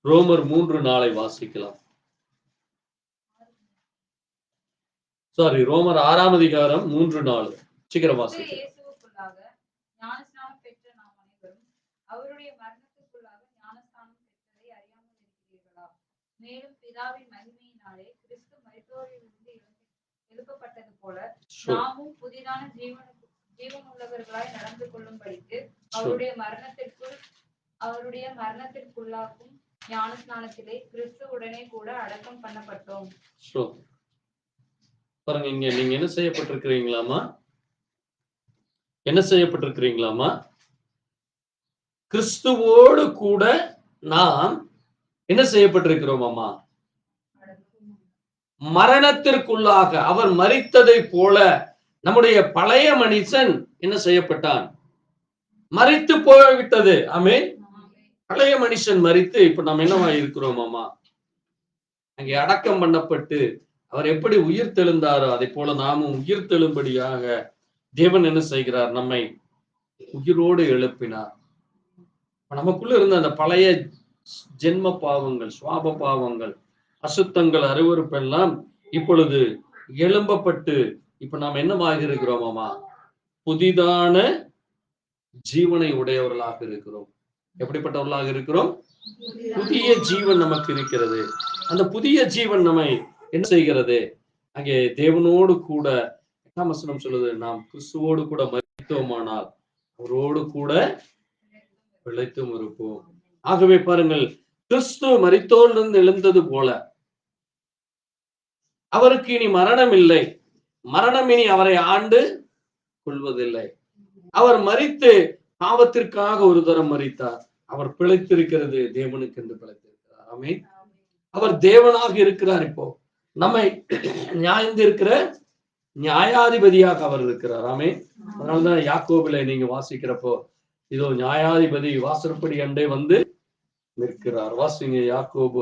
ரோமர் 3:4 வாசிக்கலாம். ரோமர் 6ஆம் அதிகாரம் 3:4 சீக்கிரம் வாசிக்கலாம். இயேசுவுக்குள்ளாக ஞானஸ்நானம் பெற்ற நாம் அனைவரும் அவருடைய மரணத்துக்குள்ளாக ஞானஸ்நானம் பெற்றதை அறியாமல் இருக்கிறீர்களா? மேலும் பிதாவின் மகிமையினாலே கிறிஸ்து மரித்தோரிலிருந்து எழுப்பப்பட்டது போல நாமும் புதிதான ஜீவன் உள்ளவர்களாய் நடந்து கொள்ளும்படிக்கு அவருடைய மரணத்திற்குள்ளாகும் ஞானஸ்நானத்திலே கிறிஸ்து உடனே கூட அடக்கம் பண்ணப்பட்டோம். பாருங்க, இங்க நீங்க என்ன செய்யப்பட்டிருக்கிறீங்களாமா? என்ன செய்யப்பட்டிருக்கிறீங்களாமா? கிறிஸ்துவோடு கூட நாம் என்ன செய்யப்பட்டிருக்கிறோம் அம்மா? மரணத்திற்குள்ளாக அவர் மரித்ததை போல நம்முடைய பழைய மனுஷன் என்ன செய்யப்பட்டான்? மரித்து போய்விட்டது. ஆமென். பழைய மனுஷன் மரித்து இப்ப நம்ம என்னவா இருக்கிறோம் அம்மா? அங்கே அடக்கம் பண்ணப்பட்டு அவர் எப்படி உயிர் தெழுந்தாரோ அதை போல நாமும் உயிர் தெழும்படியாக தேவன் என்ன செய்கிறார்? நம்மை உயிரோடு எழுப்பினார். நமக்குள்ள இருந்த அந்த பழைய ஜென்ம பாவங்கள், சுவாப பாவங்கள், அசுத்தங்கள், அருவருப்பெல்லாம் இப்பொழுது எழும்பப்பட்டு இப்ப நாம் என்னவாக இருக்கிறோம் அம்மா? புதிதான ஜீவனை உடையவர்களாக இருக்கிறோம். எப்படிப்பட்டவர்களாக இருக்கிறோம்? புதிய ஜீவன் நமக்கு இருக்கிறது. அந்த புதிய ஜீவன் நம்மை என்ன செய்கிறது? அங்கே தேவனோடு கூட வசனம் சொல்லுது, நாம் கிறிஸ்துவோடு கூட மரித்தோமானால் அவரோடு கூட பிழைத்தும் இருப்போம். ஆகவே பாருங்கள், கிறிஸ்து மரித்தோரிலிருந்து எழுந்தது போல அவருக்கு இனி மரணம் இல்லை. மரணம் இனி அவரை ஆண்டு கொள்வதில்லை. அவர் மரித்து பாவத்திற்காக ஒரு தரம் மரித்தார். அவர் பிழைத்திருக்கிறது தேவனுக்கு என்று பிழைத்திருக்கிறார். ஆமென். அவர் தேவனாக இருக்கிறார். இப்போ நம்மை நியாயந்திருக்கிற நியாயாதிபதியாக அவர் இருக்கிறார். ஆமென். அதனாலதான் யாக்கோபிலே நீங்க வாசிக்கிறப்போ இதோ நியாயாதிபதி வாசற்படி அண்டே வந்து நிற்கிறார். வாசிங்க, யாக்கோபு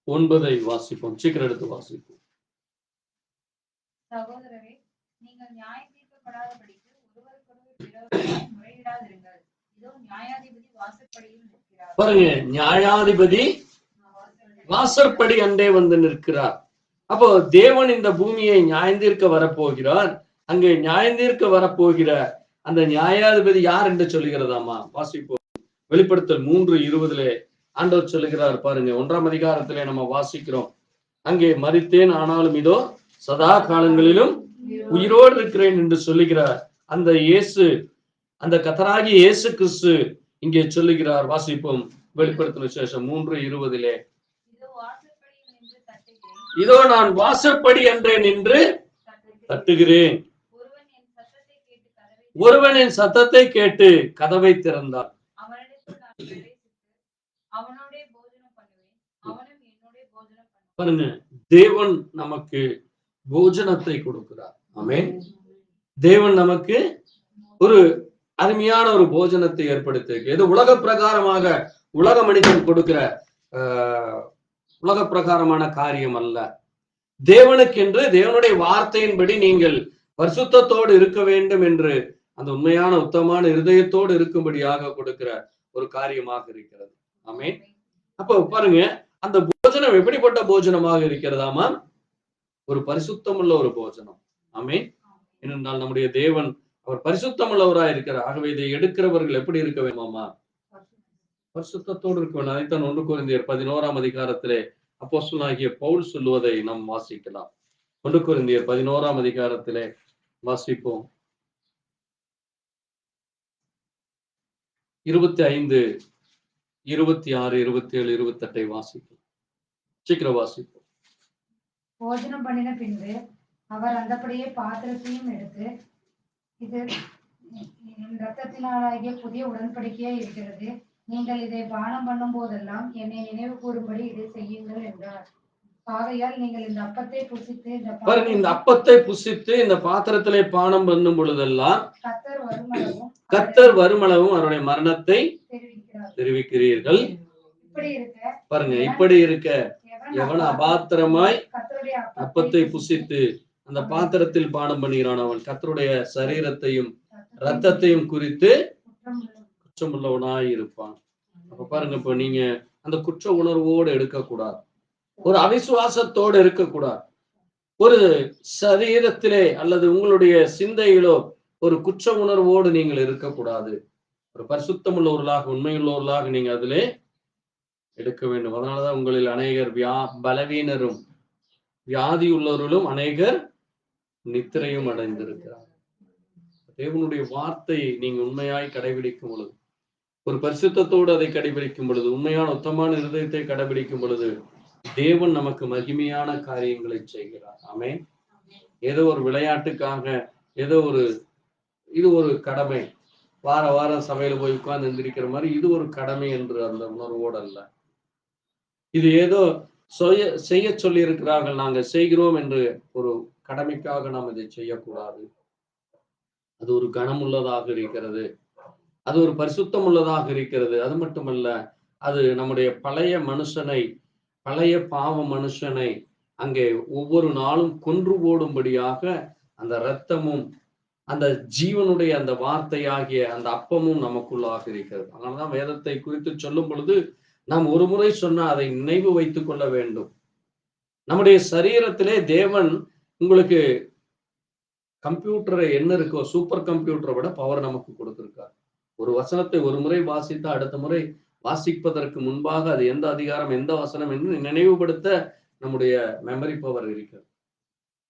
5:9 வாசிப்போம். சீக்கிரம் எடுத்து வாசிப்போம். சகோதரரே, நீங்கள் நியாயம் தீர்க்கப்படாதபடிக்கு ஒருவருக்கொருவர் விரோதமாய் முறையிடாதிருங்கள். இதோ நியாயாதிபதி வாசற்படியில் நிற்கிறார். பாருங்க, நியாயாதிபதி வாசற்படி அண்டே வந்து நிற்கிறார். அப்போ தேவன் இந்த பூமியை நியாயந்தீர்க்க வரப்போகிறார். அங்கே நியாயந்தீர்க்க வரப்போகிற அந்த நியாயாதிபதி யார் என்று சொல்லுகிறதாமா? வாசிப்போம். வெளிப்படுத்தல் 3:20 ஆண்டவர் சொல்லுகிறார். பாருங்க, 1ஆம் அதிகாரத்திலே நம்ம வாசிக்கிறோம். அங்கே மரித்தேன், ஆனாலும் இதோ சதா காலங்களிலும் உயிரோடு இருக்கிறேன் என்று சொல்லுகிறார். அந்த இயேசு, அந்த கர்த்தராகிய இயேசு கிறிஸ்து இங்கே சொல்லுகிறார். வாசிப்போம். வெளிப்படுத்தல் விசேஷம் 3:20 இதோ நான் வாசற்படி அன்றே நின்று தட்டுகிறேன். ஒருவன் என் சத்தத்தை கேட்டு கதவை திறந்தார். பாருங்க, தேவன் நமக்கு போஜனத்தை கொடுக்கிறார். ஆமென். தேவன் நமக்கு ஒரு அருமையான ஒரு போஜனத்தை ஏற்படுத்தி, ஏதோ உலக பிரகாரமாக உலக மனிதன் கொடுக்கிற உலக பிரகாரமான காரியம் அல்ல. தேவனுக்கென்று தேவனுடைய வார்த்தையின்படி நீங்கள் பரிசுத்தத்தோடு இருக்க வேண்டும் என்று அந்த உண்மையான உத்தமமான இருதயத்தோடு இருக்கும்படியாக கொடுக்கிற ஒரு காரியமாக இருக்கிறது. ஆமென். அப்ப பாருங்க, அந்த போஜனம் எப்படிப்பட்ட போஜனமாக இருக்கிறதாமா? ஒரு பரிசுத்தம் உள்ள ஒரு போஜனம். ஆமென். ஏனென்றால் நம்முடைய தேவன் அவர் பரிசுத்தம் உள்ளவராய் இருக்கிறார். ஆகவே இதை எடுக்கிறவர்கள் எப்படி இருக்க வேண்டுமாமா? பரிசுத்தத்தோடு இருக்க வேண்டும். அதைத்தான் 1 கொரிந்தியர் 11ஆம் அதிகாரத்திலே அப்போஸ்தலனாகிய பவுல் சொல்லுவதை நாம் வாசிக்கலாம். 1 கொரிந்தியர் 11ஆம் அதிகாரத்திலே வாசிப்போம். 25, 26, 27, 28 வாசிப்போம். சீக்கிரம் வாசிப்போம். போஜனம் பண்ணின பின்பு அவர் அந்தபடியே பாத்திரத்தையும் எடுத்து, இது என் இரத்தத்தினாலாகிய புதிய உடன்படிக்கையாய் இருக்கிறது. நீங்கள் இதை பானம் பண்ணும் போதெல்லாம் என்னை நினைவு கூறும்படி இதை செய்யுங்கள் என்றார். ஆகையால் நீங்கள் இந்த அப்பத்தை புசித்து இந்த அப்பத்தை புசித்து இந்த பாத்திரத்திலே பானம் பண்ணும் பொழுதெல்லாம் கர்த்தர் வருமளவும் அவருடைய மரணத்தை தெரிவிக்கிறீர்கள். பாருங்க, இப்படி இருக்க எவன் அபாத்திரமாய் அப்பத்தை புசித்து அந்த பாத்திரத்தில் பானம் பண்ணுகிறான் அவன் கர்த்தருடைய சரீரத்தையும் இரத்தத்தையும் குறித்து குற்றமுள்ளவனாய் இருப்பான். அப்ப பாருங்க, இப்ப நீங்க அந்த குற்ற உணர்வோடு எடுக்கக்கூடாது, ஒரு அவிசுவாசத்தோடு இருக்கக்கூடாது, ஒரு சரீரத்திலே அல்லது உங்களுடைய சிந்தையிலோ ஒரு குற்ற உணர்வோடு நீங்கள் இருக்கக்கூடாது. ஒரு பரிசுத்தம் உள்ளவர்களாக உண்மையுள்ளவர்களாக நீங்க அதிலே எடுக்க வேண்டும். அதனாலதான் உங்களில் அநேகர் பலவீனரும் வியாதி உள்ளவர்களும் அநேகர் நித்திரையும் அடைந்திருக்கிறார். தேவனுடைய வார்த்தை நீங்க உண்மையாய் கடைபிடிக்கும் பொழுது, ஒரு பரிசுத்தத்தோடு அதை கடைபிடிக்கும் பொழுது, உண்மையான உத்தமமான இருதயத்தை கடைபிடிக்கும் பொழுது தேவன் நமக்கு மகிமையான காரியங்களை செய்கிறார். ஆமென். ஏதோ ஒரு விளையாட்டுக்காக, ஏதோ இது ஒரு கடமை, வாரம் சபையில போய் உட்கார்ந்து எந்திரிக்கிற மாதிரி இது ஒரு கடமை என்று அந்த உணர்வோடு அல்ல. இது ஏதோ செய்ய சொல்லி இருக்கிறார்கள், நாங்கள் செய்கிறோம் என்று ஒரு கடமைக்காக நாம் இதை செய்யக்கூடாது. அது ஒரு கனமுள்ளதாக இருக்கிறது, அது ஒரு பரிசுத்தம் உள்ளதாக இருக்கிறது. அது மட்டுமல்ல, அது நம்முடைய பழைய மனுஷனை, பழைய பாவ மனுஷனை அங்கே ஒவ்வொரு நாளும் கொன்று போடும்படியாக அந்த இரத்தமும் அந்த ஜீவனுடைய அந்த வார்த்தையாகிய அந்த அப்பமும் நமக்குள்ளாக இருக்கிறது. அதனாலதான் வேதத்தை குறித்து சொல்லும் பொழுது நாம் ஒரு முறை சொன்னா அதை நினைவு வைத்துக் கொள்ள வேண்டும். நம்முடைய சரீரத்திலே தேவன் உங்களுக்கு கம்ப்யூட்டரை என்ன இருக்கோ சூப்பர் கம்ப்யூட்டரை விட பவர் நமக்கு கொடுத்திருக்கார். ஒரு வசனத்தை ஒரு முறை வாசித்தா அடுத்த முறை வாசிப்பதற்கு முன்பாக அது எந்த அதிகாரம் எந்த வசனம் என்று நினைவுபடுத்த நம்முடைய மெமரி பவர் இருக்கிறது.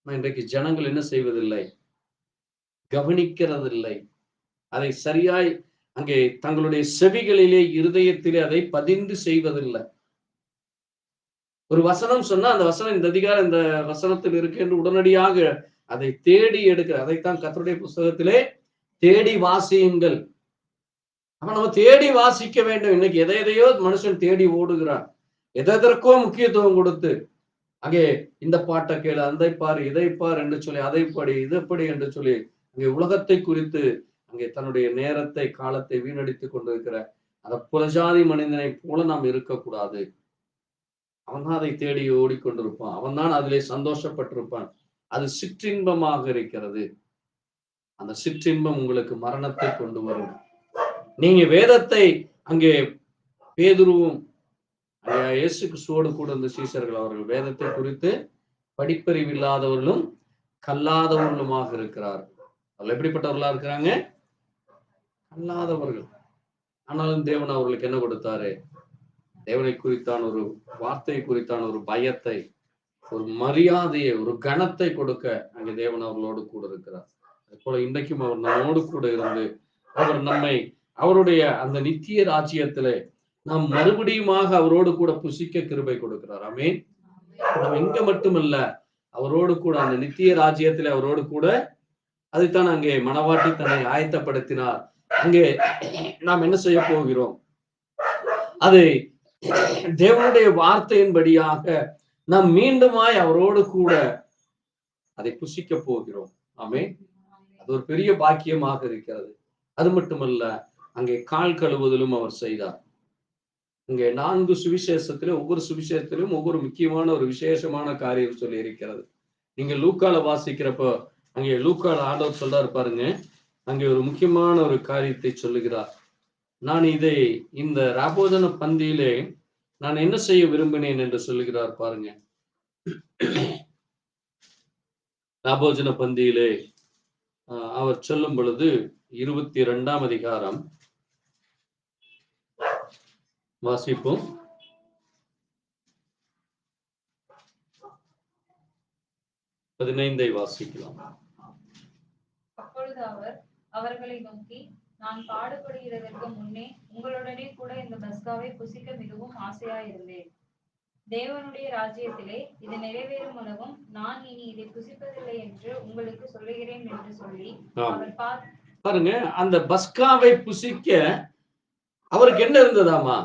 இன்றைக்கு ஜனங்கள் என்ன செய்வதில்லை, கவனிக்கிறதில்லை, அதை சரியாய் அங்கே தங்களுடைய செவிகளிலே இருதயத்திலே அதை பதிந்து செய்வதில்லை. ஒரு வசனம் சொன்னா அந்த வசனம் இந்த அதிகாரம் இந்த வசனத்தில் இருக்கு என்று உடனடியாக அதை தேடி எடுக்கிற, அதைத்தான் கர்த்தருடைய புஸ்தகத்திலே தேடி வாசியுங்கள். அப்ப நம்ம தேடி வாசிக்க வேண்டும். இன்னைக்கு எதையோ மனுஷன் தேடி ஓடுகிறான், எதற்கோ முக்கியத்துவம் கொடுத்து அங்கே இந்த பாட்டை கேளு, அந்த பாரு, இதை பார் என்று சொல்லி, அதை படி இதை படி என்று சொல்லி அங்கே உலகத்தை குறித்து அங்கே தன்னுடைய நேரத்தை காலத்தை வீணடித்துக் கொண்டிருக்கிற அந்த புறஜாதி மனிதனை போல நாம் இருக்கக்கூடாது. அவன் தான் அதை தேடி ஓடிக்கொண்டிருப்பான், அவன் தான் அதிலே சந்தோஷப்பட்டிருப்பான். அது சிற்றின்பமாக இருக்கிறது. அந்த சிற்றின்பம் உங்களுக்கு மரணத்தை கொண்டு வரும். நீங்க வேதத்தை அங்கே பேதுருவும் இயேசு கிறிஸ்துவோடு கூட இந்த சீசர்கள் அவர்கள் வேதத்தை குறித்து படிப்பறிவில்லாதவர்களும் கல்லாதவர்களுமாக இருக்கிறார்கள். அவர்கள் எப்படிப்பட்டவர்களா இருக்கிறாங்க? கல்லாதவர்கள். ஆனாலும் தேவன் அவர்களுக்கு என்ன கொடுத்தாரு? தேவனை குறித்தான ஒரு வார்த்தை குறித்தான ஒரு பயத்தை, ஒரு மரியாதையை, ஒரு கனத்தை கொடுக்க அங்கே தேவன் அவர்களோடு கூட இருக்கிறார். அது போல இன்றைக்கும் அவர் நம்மோடு கூட இருந்து அவர் நம்மை அவருடைய அந்த நித்திய ராஜ்யத்திலே நாம் மறுபடியுமாக அவரோடு கூட புசிக்க கிருபை கொடுக்கிறார். ஆமென். நம்ம இங்க மட்டுமல்ல, அவரோடு கூட அந்த நித்திய ராஜ்யத்திலே அவரோடு கூட, அதைத்தான் அங்கே மணவாட்டி தன்னை ஆயத்தப்படுத்தினார். அங்கே நாம் என்ன செய்ய போகிறோம்? அதை தேவனுடைய வார்த்தையின்படியாக நாம் மீண்டுமாய் அவரோடு கூட அதை புசிக்க போகிறோம். ஆமென். அது ஒரு பெரிய பாக்கியமாக இருக்கிறது. அது மட்டுமல்ல, அங்கே கால் கழுவுதலும் அவர் செய்தார். இங்கே 4 சுவிசேஷத்திலும் ஒவ்வொரு சுவிசேஷத்திலும் ஒவ்வொரு முக்கியமான ஒரு விசேஷமான காரியம் சொல்லி இருக்கிறது. நீங்க லூக்கால வாசிக்கிறப்போ அங்கே லூக்கால ஆண்டவர் சொல்றாரு பாருங்க, அங்கே ஒரு முக்கியமான ஒரு காரியத்தை சொல்லுகிறார். நான் இதை இந்த ராபோஜன பந்தியிலே நான் என்ன செய்ய விரும்பினேன் என்று சொல்லுகிறார் பாருங்க. ராபோஜன பந்தியிலே அவர் சொல்லும் பொழுது 22ஆம் அதிகாரம் வாசிப்போம். 15 வாசிக்கலாம். அப்பொழுது அவர் அவர்களை நோக்கி, நான் பாடுபடுகிறதற்கு முன்னே உங்களுடனே கூட இந்த பஸ்காவை புசிக்க மிகவும் ஆசையாயிருந்தேன். தேவனுடைய ராஜ்யத்திலே இது நிறைவேறும் அளவும் நான் இனி இதை புசிப்பதில்லை என்று உங்களுக்கு சொல்லுகிறேன் என்று சொல்லி அவர் பாருங்க, அந்த பஸ்காவை புசிக்க அவருக்கு என்ன இருந்ததாமா?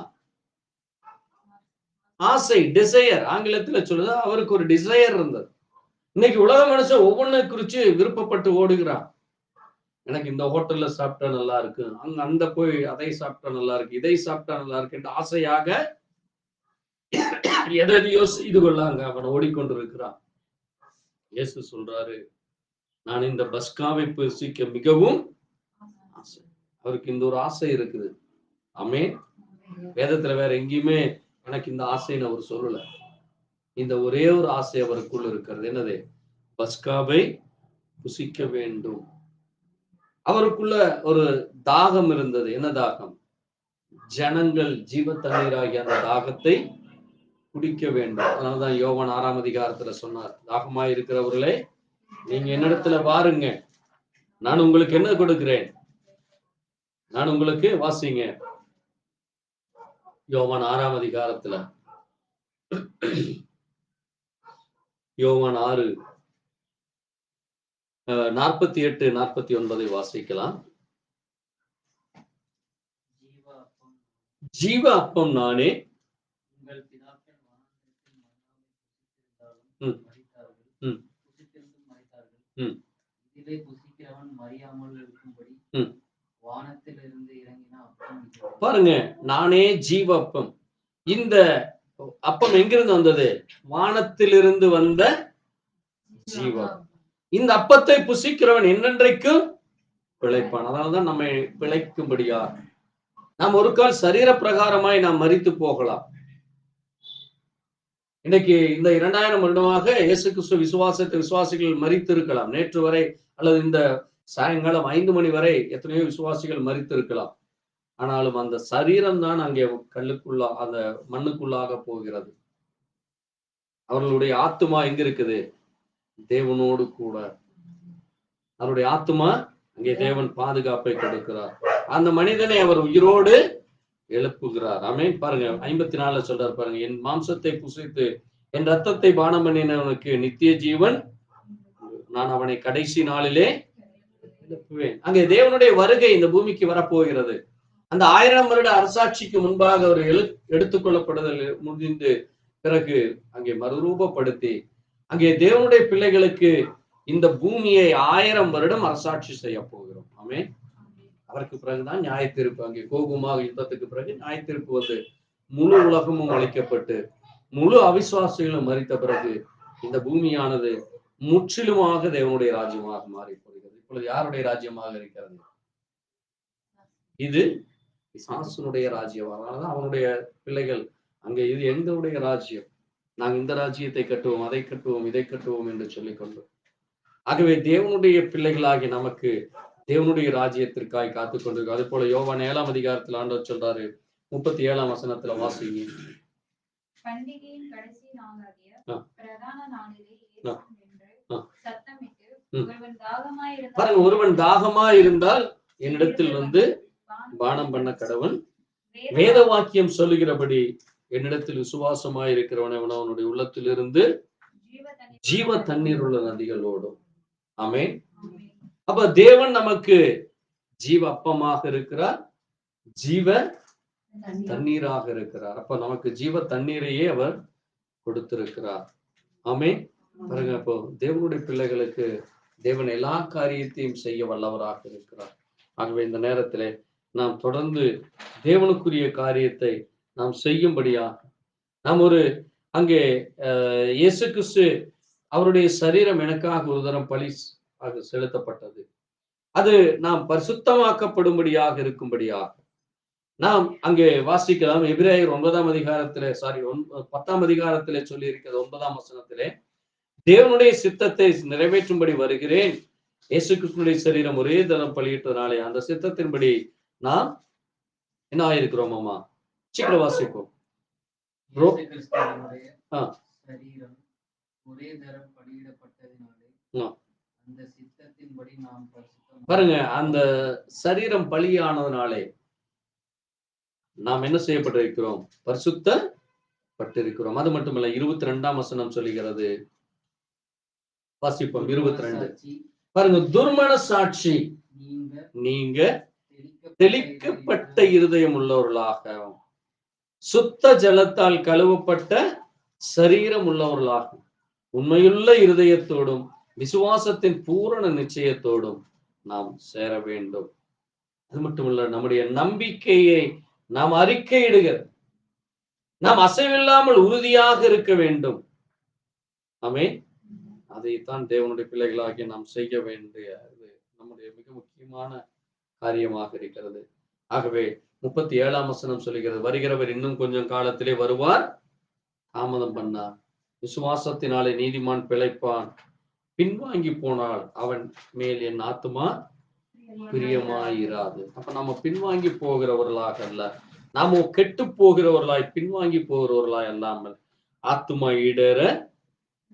ஆசை, டிசையர். ஆங்கிலத்துல சொல்லுது, அவருக்கு ஒரு டிசையர் இருந்தது. இன்னைக்கு உலக மனுஷன் ஒவ்வொன்றை குறிச்சு விருப்பப்பட்டு ஓடுகிறான். எனக்கு இந்த ஹோட்டல்ல சாப்பிட்டா நல்லா இருக்கு, அந்த போய் அதை சாப்பிட்டா நல்லா இருக்கு, இதை சாப்பிட்டா நல்லா இருக்கு என்று ஆசையாக எதையோ செய்து கொள்ளாங்க அவன் ஓடிக்கொண்டிருக்கிறான். இயேசு சொல்றாரு, நான் இந்த பஸ்காவை புசிக்க மிகவும் ஆசை. அவருக்கு இந்த ஒரு ஆசை இருக்குது. ஆமென். வேதத்துல வேற எங்கேயுமே எனக்கு இந்த ஆசைன்னு அவர் சொல்லல. இந்த ஒரே ஒரு ஆசை அவருக்குள்ள இருக்கிறது. என்னது? பஸ்காவை புசிக்க வேண்டும். அவருக்குள்ள ஒரு தாகம் இருந்தது. என்ன தாகம்? ஜனங்கள் ஜீவ தண்ணீராகிய அந்த தாகத்தை குடிக்க வேண்டும். அதனாலதான் யோவான் 6ஆம் அதிகாரத்துல சொன்னார், தாகமாய் இருக்கிறவர்களே நீங்க என்னிடத்துல பாருங்க, நான் உங்களுக்கு என்ன கொடுக்கிறேன்? நான் உங்களுக்கு, வாசிங்க யோவான் 6ஆம் அதிகாரத்துல, யோவான் 6 48 49 வாசிக்கலாம். ஜீவ அப்பம் நானே, உங்கள் பிதாக்கள் வானத்திற்கு மன்னாவை புசித்திருந்தாலும் மரித்தார்கள். இதை புசிக்கிறவன் மறியாமல் இருக்கும்படி வானத்திலிருந்து இறங்கின அப்பம் இது. பாருங்க, நானே ஜீவ அப்பம். இந்த அப்பம் எங்கிருந்து வந்தது? வானத்திலிருந்து வந்த ஜீவம். இந்த அப்பத்தை புசிக்கிறவன் என்னென்றைக்கும் பிழைப்பான். அதனாலதான் நம்மை பிழைக்கும்படியா நாம் ஒரு கால் சரீர பிரகாரமாய் நாம் மரித்து போகலாம். இன்னைக்கு இந்த 2000 வருடமாக இயேசு கிறிஸ்து விசுவாசிகள் மரித்து இருக்கலாம். நேற்று வரை அல்லது இந்த சாயங்காலம் 5 மணி வரை எத்தனையோ விசுவாசிகள் மரித்து இருக்கலாம். ஆனாலும் அந்த சரீரம் தான் அங்கே அந்த மண்ணுக்குள்ளாக போகிறது. அவர்களுடைய ஆத்துமா எங்க இருக்குது? தேவனோடு கூட. அவருடைய ஆத்துமா அங்கே தேவன் பாதுகாப்பை கொடுக்கிறார். அந்த மனிதனை அவர் உயிரோடு எழுப்புகிறார். ஆமென். பாருங்க 54 சொல்றாரு பாருங்க, என் மாம்சத்தை புசித்து என் ரத்தத்தை பானம் பண்ணினவனுக்கு நித்திய ஜீவன், நான் அவனை கடைசி நாளிலே எழுப்புவேன். அங்கே தேவனுடைய வருகை இந்த பூமிக்கு வரப்போகிறது. அந்த 1000 வருட அரசாட்சிக்கு முன்பாக அவர் எடுத்துக்கொள்ளப்படுதல் முடிந்து பிறகு அங்கே மறுரூபப்படுத்தி அங்கே தேவனுடைய பிள்ளைகளுக்கு இந்த பூமியை 1000 வருடம் அரசாட்சி செய்ய போகிறோம். ஆமென். அதற்கு பிறகுதான் நியாயத்தீர்ப்பு. அங்கே கோபமாக யுத்தத்துக்கு பிறகு நியாயத்தீர்ப்பு வந்து முழு உலகமும் அழிக்கப்பட்டு முழு அவிசுவாசிகளும் மறித்த பிறகு இந்த பூமியானது முற்றிலுமாக தேவனுடைய ராஜ்யமாக மாறி போகிறது. இப்பொழுது யாருடைய ராஜ்யமாக இருக்கிறது? இது பிசாசுனுடைய ராஜ்யம். அதனாலதான் அவனுடைய பிள்ளைகள் அங்கே இது எங்களுடைய ராஜ்யம், நாங்கள் இந்த ராஜ்யத்தை கட்டுவோம், அதை கட்டுவோம், இதை கட்டுவோம் என்று சொல்லிக்கொண்டு, ஆகவே தேவனுடைய பிள்ளைகளாகி நமக்கு தேவனுடைய ராஜ்யத்திற்காய் காத்து கொண்டிருக்கோம். அதே போல யோவான் 7ஆம் அதிகாரத்தில் ஆண்டவர் சொல்றாரு, 37ஆம் வசனத்துல வாசிங்க. பண்டிகையின் கடைசி நாளாகிய பிரதான நாளிலே இயேசு நின்று சத்தமிட்டு, ஒருவன் தாகமாயிருந்தால் பாருங்க, ஒருவன் தாகமாயிருந்தால் என்னிடத்தில் வந்து பானம் பண்ண கடவன், வேத வாக்கியம் சொல்லுகிறபடி என்னிடத்தில் விசுவாசமாய் இருக்கிறவன் அவனுடைய உள்ளத்திலிருந்து ஜீவ தண்ணீர் உள்ள நதிகள் ஓடும். ஆமென். அப்ப தேவன் நமக்கு ஜீவ அப்பமாக இருக்கிறார், ஜீவ தண்ணீராக இருக்கிறார். அப்ப நமக்கு ஜீவ தண்ணீரையே அவர் கொடுத்திருக்கிறார். ஆமென். பாருங்க, அப்போ தேவனுடைய பிள்ளைகளுக்கு தேவன் எல்லா காரியத்தையும் செய்ய வல்லவராக இருக்கிறார். ஆகவே இந்த நேரத்திலே நாம் தொடர்ந்து தேவனுக்குரிய காரியத்தை நாம் செய்யும்படியாக நாம் அங்கே இயேசு கிறிஸ்து அவருடைய சரீரம் எனக்காக ஒரு தரம் பலி செலுத்தப்பட்டது. அது நாம் பரிசுத்தமாக்கப்படும்படியாக இருக்கும்படியாக நாம் அங்கே வாசிக்கலாம். எபிரேயர் 9ஆம் அதிகாரத்திலே 10ஆம் அதிகாரத்திலே சொல்லி இருக்கிறது 9ஆம் வசனத்திலே, தேவனுடைய சித்தத்தை நிறைவேற்றும்படி வருகிறேன், இயேசு கிறிஸ்துடைய சரீரம் ஒரே தரம் பலியிட்டனாலே அந்த சித்தத்தின்படி நாம் என்ன ஆயிருக்கிறோம்? அம்மா சீக்கிரம் வாசிப்போம். சரீரம் ஒரே தரம் பலியிடப்பட்டதினாலே அந்த சித்தத்தின்படி நாம் பாருங்க, அந்த சரீரம் பலியானதுனாலே நாம் என்ன செய்யப்பட்டிருக்கிறோம்? பரிசுத்தப்பட்டிருக்கிறோம். அது மட்டுமல்ல, 22ஆம் வசனம் சொல்லுகிறது, வாசிப்போம் 22. பாருங்க, துர்மன சாட்சி நீங்க தெளிக்கப்பட்ட இருதயம் உள்ளவர்களாக, சுத்த ஜலத்தால் கழுவப்பட்ட சரீரம் உள்ளவர்களாக, உண்மையுள்ள இருதயத்தோடும் விசுவாசத்தின் பூரண நிச்சயத்தோடும் நாம் சேர வேண்டும். அது மட்டுமல்ல, நம்முடைய நம்பிக்கையை நாம் அறிக்கையிடுகிற, நாம் அசைவில்லாமல் உறுதியாக இருக்க வேண்டும். ஆமென். அதைத்தான் தேவனுடைய பிள்ளைகளாகிய நாம் செய்ய வேண்டியது நம்முடைய மிக முக்கியமான காரியமாக இருக்கிறது. ஆகவே 37ஆம் வசனம் சொல்லுகிறது, வருகிறவர் இன்னும் கொஞ்சம் காலத்திலே வருவார், தாமதம் பண்ணார். விசுவாசத்தினாலே நீதிமான் பிழைப்பான், பின்வாங்கி போனால் அவன் மேல் என் ஆத்துமா பிரியமாயிராது. அப்ப நம்ம பின்வாங்கி போகிறவர்களாக அல்ல, நாம கெட்டு போகிறவர்களாய் பின்வாங்கி போகிறவர்களாய் அல்லாமல் ஆத்துமா ஈடேற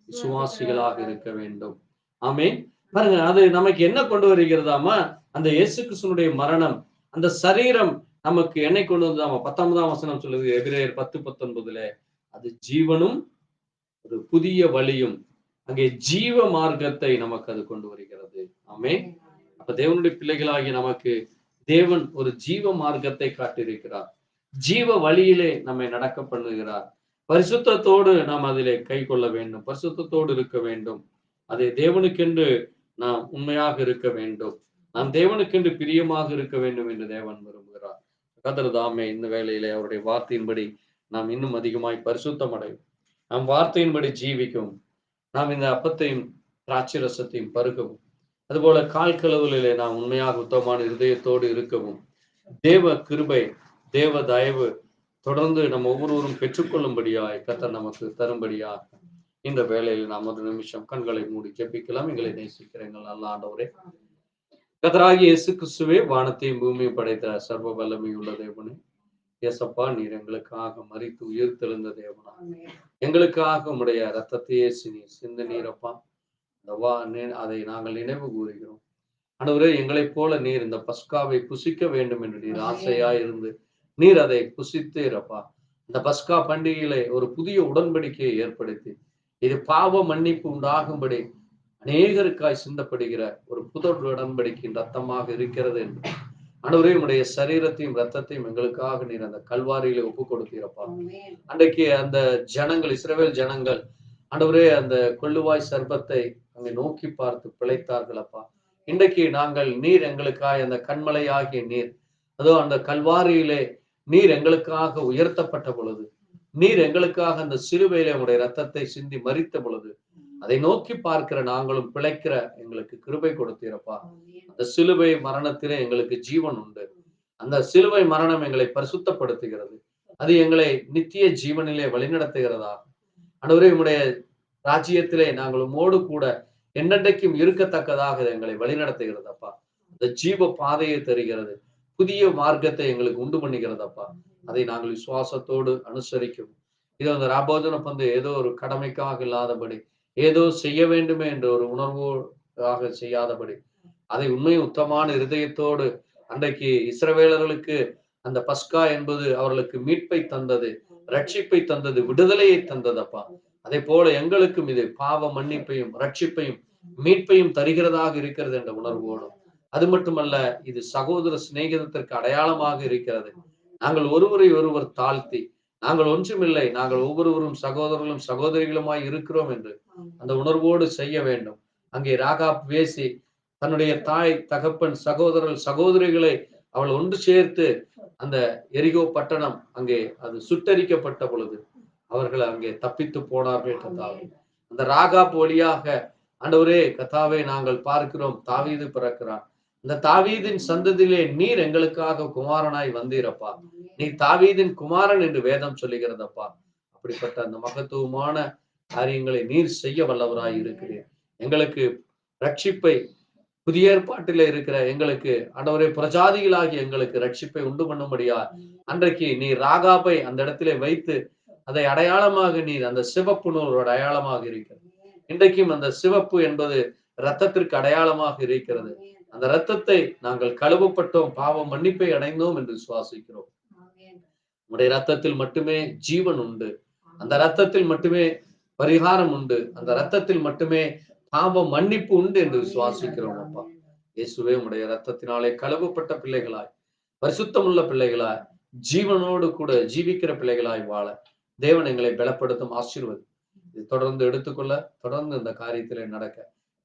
விசுவாசிகளாக இருக்க வேண்டும். ஆமென். பாருங்க, அது நமக்கு என்ன கொண்டு வருகிறதாமா? அந்த இயேசு கிறிஸ்துவினுடைய மரணம், அந்த சரீரம் நமக்கு என்னை கொண்டு வந்ததாமா? 19ஆம் வசனம் சொல்லுது, எபிரேயர் 10:19, அது ஜீவனும் ஒரு புதிய வழியும், அங்கே ஜீவ மார்க்கத்தை நமக்கு அது கொண்டு வருகிறது. ஆமென். அப்ப தேவனுடைய பிள்ளைகளாகி நமக்கு தேவன் ஒரு ஜீவ மார்க்கத்தை காட்டியிருக்கிறார், ஜீவ வழியிலே நம்மை நடக்க பண்ணுகிறார். பரிசுத்தத்தோடு நாம் அதிலே கை கொள்ள வேண்டும், பரிசுத்தத்தோடு இருக்க வேண்டும். அதை தேவனுக்கென்று நாம் உண்மையாக இருக்க வேண்டும். நாம் தேவனுக்கென்று பிரியமாக இருக்க வேண்டும் என்று தேவன் விரும்புகிறார். கர்த்தர் தாமே இந்த வேளையிலே அவருடைய வார்த்தையின்படி நாம் இன்னும் அதிகமாய் பரிசுத்தம் அடையும். நம் வார்த்தையின்படி ஜீவிக்கவும், நாம் இந்த அப்பத்தையும் திராட்சை ரசத்தையும் பருகவும், அதுபோல கால் கழுவலிலே நாம் உண்மையாக உத்தமமான இருதயத்தோடு இருக்கவும், தேவ கிருபை, தேவ தயவு தொடர்ந்து நம்ம ஒவ்வொருவரும் பெற்றுக்கொள்ளும்படியாய் கர்த்தர் நமக்கு தரும்படியாக இந்த வேளையில் நாம் ஒரு நிமிஷம் கண்களை மூடி ஜெபிக்கலாம். எங்களை நேசிக்கிற எங்கள் நல்ல ஆண்டவரே, கர்த்தராகிய இயேசு கிறிஸ்துவே, வானத்தையும் பூமியும் படைத்த சர்வ வல்லமை உள்ள தேவனே, இயேசப்பா, நீர் எங்களுக்காக மரித்து உயிர்த்தெழுந்த தேவனா, எங்களுக்காக உம்முடைய ரத்தத்தையே சிந்த நீரப்பா. அதை நாங்கள் நினைவு கூறுகிறோம். ஆண்டவரே, எங்களைப் போல நீர் இந்த பஸ்காவை புசிக்க வேண்டும் என்று நீர் ஆசையா இருந்து நீர் அதை புசித்தீரப்பா. இந்த பஸ்கா பண்டிகையிலே ஒரு புதிய உடன்படிக்கையை ஏற்படுத்தி இது பாவ மன்னிப்பு உண்டாகும்படி அநேகருக்காய் சிந்தப்படுகிற ஒரு புது உடன்படிக்கையின் ரத்தமாக இருக்கிறது என்று ஆண்டவரே, உம்முடைய சரீரத்தையும் ரத்தத்தையும் எங்களுக்காக நீர் அந்த கல்வாரியில ஒப்பு கொடுத்தீரப்பா. அன்றைக்கு அந்த ஜனங்கள், இஸ்ரவேல் ஜனங்கள் ஆண்டவரே, அந்த கொள்ளுவாய் சர்ப்பத்தை அங்கே நோக்கி பார்த்து பிழைத்தார்கள் அப்பா. இன்றைக்கு நாங்கள் நீர் எங்களுக்காக அந்த கண்மலை ஆகிய நீர், அதோ அந்த கல்வாரியிலே நீர் எங்களுக்காக உயர்த்தப்பட்ட பொழுது, நீர் எங்களுக்காக அந்த சிலுவையிலே உடைய ரத்தத்தை சிந்தி மரித்த பொழுது, அதை நோக்கி பார்க்கிற நாங்களும் பிழைக்கிற எங்களுக்கு கிருபை கொடுத்தீரப்பா. அந்த சிலுவை மரணத்திலே எங்களுக்கு ஜீவன் உண்டு. அந்த சிலுவை மரணம் எங்களை பரிசுத்தப்படுத்துகிறது. அது எங்களை நித்திய ஜீவனிலே வழிநடத்துகிறதா. ஆண்டவரே, உம்முடைய ராஜ்யத்திலே நாங்கள் உம்மோடு கூட என்னென்றைக்கும் இருக்கத்தக்கதாக எங்களை வழிநடத்துகிறதப்பா. அந்த ஜீவ பாதையை தருகிறது, புதிய மார்க்கத்தை எங்களுக்கு உண்டு பண்ணுகிறதப்பா. அதை நாங்கள் விசுவாசத்தோடு அனுசரிக்கும். இது அந்த ராபோஜன பந்து ஏதோ ஒரு கடமைக்காக இல்லாதபடி, ஏதோ செய்ய வேண்டுமே என்ற ஒரு உணர்வோடாக செய்யாதபடி, அதை உண்மை உத்தமான இருதயத்தோடு அன்றைக்கு இஸ்ரவேலர்களுக்கு அந்த பஸ்கா என்பது அவர்களுக்கு மீட்பை தந்தது, ரட்சிப்பை தந்தது, விடுதலையை தந்ததப்பா. அதே போல எங்களுக்கும் இது பாவ மன்னிப்பையும் ரட்சிப்பையும் மீட்பையும் தருகிறதாக இருக்கிறது என்ற உணர்வோடும், அது மட்டுமல்ல, இது சகோதர சிநேகிதத்திற்கு அடையாளமாக இருக்கிறது. நாங்கள் ஒருவரை ஒருவர் தாழ்த்தி, நாங்கள் ஒன்றுமில்லை, நாங்கள் ஒவ்வொருவரும் சகோதரர்களும் சகோதரிகளுமாய் இருக்கிறோம் என்று அந்த உணர்வோடு செய்ய வேண்டும். அங்கே ராகாப் வேசி தன்னுடைய தாய், தகப்பன், சகோதரர்கள், சகோதரிகளை அவள் ஒன்று சேர்த்து அந்த எரிகோ பட்டணம் அங்கே அது சுட்டரிக்கப்பட்ட பொழுது அவர்கள் அங்கே தப்பித்து போனார்கள். கத்தாவே, அந்த ராகாப் வழியாக ஆண்டவரே கத்தாவே, நாங்கள் பார்க்கிறோம் தாவீது பிறக்கிறான். இந்த தாவீதின் சந்ததியிலே நீர் எங்களுக்காக குமாரனாய் வந்தீரப்பா. நீ தாவீதின் குமாரன் என்று வேதம் சொல்லுகிறதப்பா. அப்படிப்பட்ட அந்த மகத்துவமான காரியங்களை நீர் செய்ய வல்லவராய் இருக்கிறீர். எங்களுக்கு ரட்சிப்பை, புதிய ஏற்பாட்டில இருக்கிற எங்களுக்கு ஆண்டவரே, பிரஜாதிகளாகி எங்களுக்கு ரட்சிப்பை உண்டு பண்ணும்படியா அன்றைக்கு நீர் ராகாபை அந்த இடத்திலே வைத்து அதை அடையாளமாக நீர் அந்த சிவப்பு நூலோட அடையாளமாக இருக்கிறது. இன்றைக்கும் அந்த சிவப்பு என்பது இரத்தத்திற்கு அடையாளமாக இருக்கிறது. அந்த இரத்தத்தை நாங்கள் கழுவப்பட்டோம், பாவம் மன்னிப்பை அடைந்தோம் என்று சுவாசிக்கிறோம். உடைய ரத்தத்தில் மட்டுமே ஜீவன் உண்டு, அந்த ரத்தத்தில் மட்டுமே பரிகாரம் உண்டு, அந்த ரத்தத்தில் மட்டுமே பாவ மன்னிப்பு உண்டு என்று விசுவாசிக்கிறோம் அப்பா. இயேசுவே, உடைய ரத்தத்தினாலே கழுவப்பட்ட பிள்ளைகளாய், பரிசுத்தமுள்ள பிள்ளைகளாய், ஜீவனோடு கூட ஜீவிக்கிற பிள்ளைகளாய் வாழ தேவன் எங்களை பலப்படுத்தும். ஆசீர்வாதம் இது தொடர்ந்து எடுத்துக்கொள்ள, தொடர்ந்து இந்த காரியத்திலே நடக்க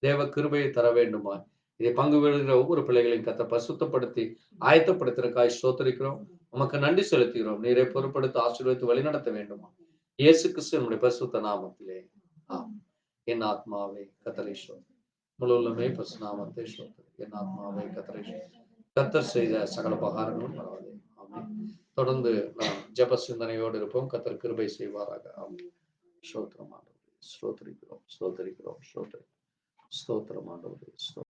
தேவ கிருபையை தர வேண்டுமா. இதை பங்கு பெறுகிற ஒவ்வொரு பிள்ளைகளையும் கத்த பரிசுத்தப்படுத்தி ஆயத்தப்படுத்துறதுக்காய் ஸ்தோத்திரிக்கிறோம். உமக்கு நன்றி செலுத்துகிறோம். நீரை பொறுப்படுத்த ஆசீர்வதித்து வழிநடத்த வேண்டுமா. இயேசு கிறிஸ்து நம்முடைய பரிசுத்த நாமத்திலே ஆம். என் ஆத்மாவே கர்த்தரை ஸ்தோத்திரி, முழு உள்ளமே பரிசுநாமத்தை ஸ்தோத்திரி. என் ஆத்மாவே கர்த்தரை ஸ்தோத்திரி. கர்த்தர் செய்த சகல உபகாரங்களும் பரவாதே. ஆமென். தொடர்ந்து நாம் ஜெப சிந்தனையோடு இருப்போம். கர்த்தர் கிருபை செய்வாராக. ஆமென். ஸ்தோத்திரம் ஆண்டவரே, ஸ்தோத்திரிக்கிறோம், ஸ்தோத்திரிக்கிறோம், ஸ்தோத்திரம், ஸ்தோத்திரம் ஆண்டவரே.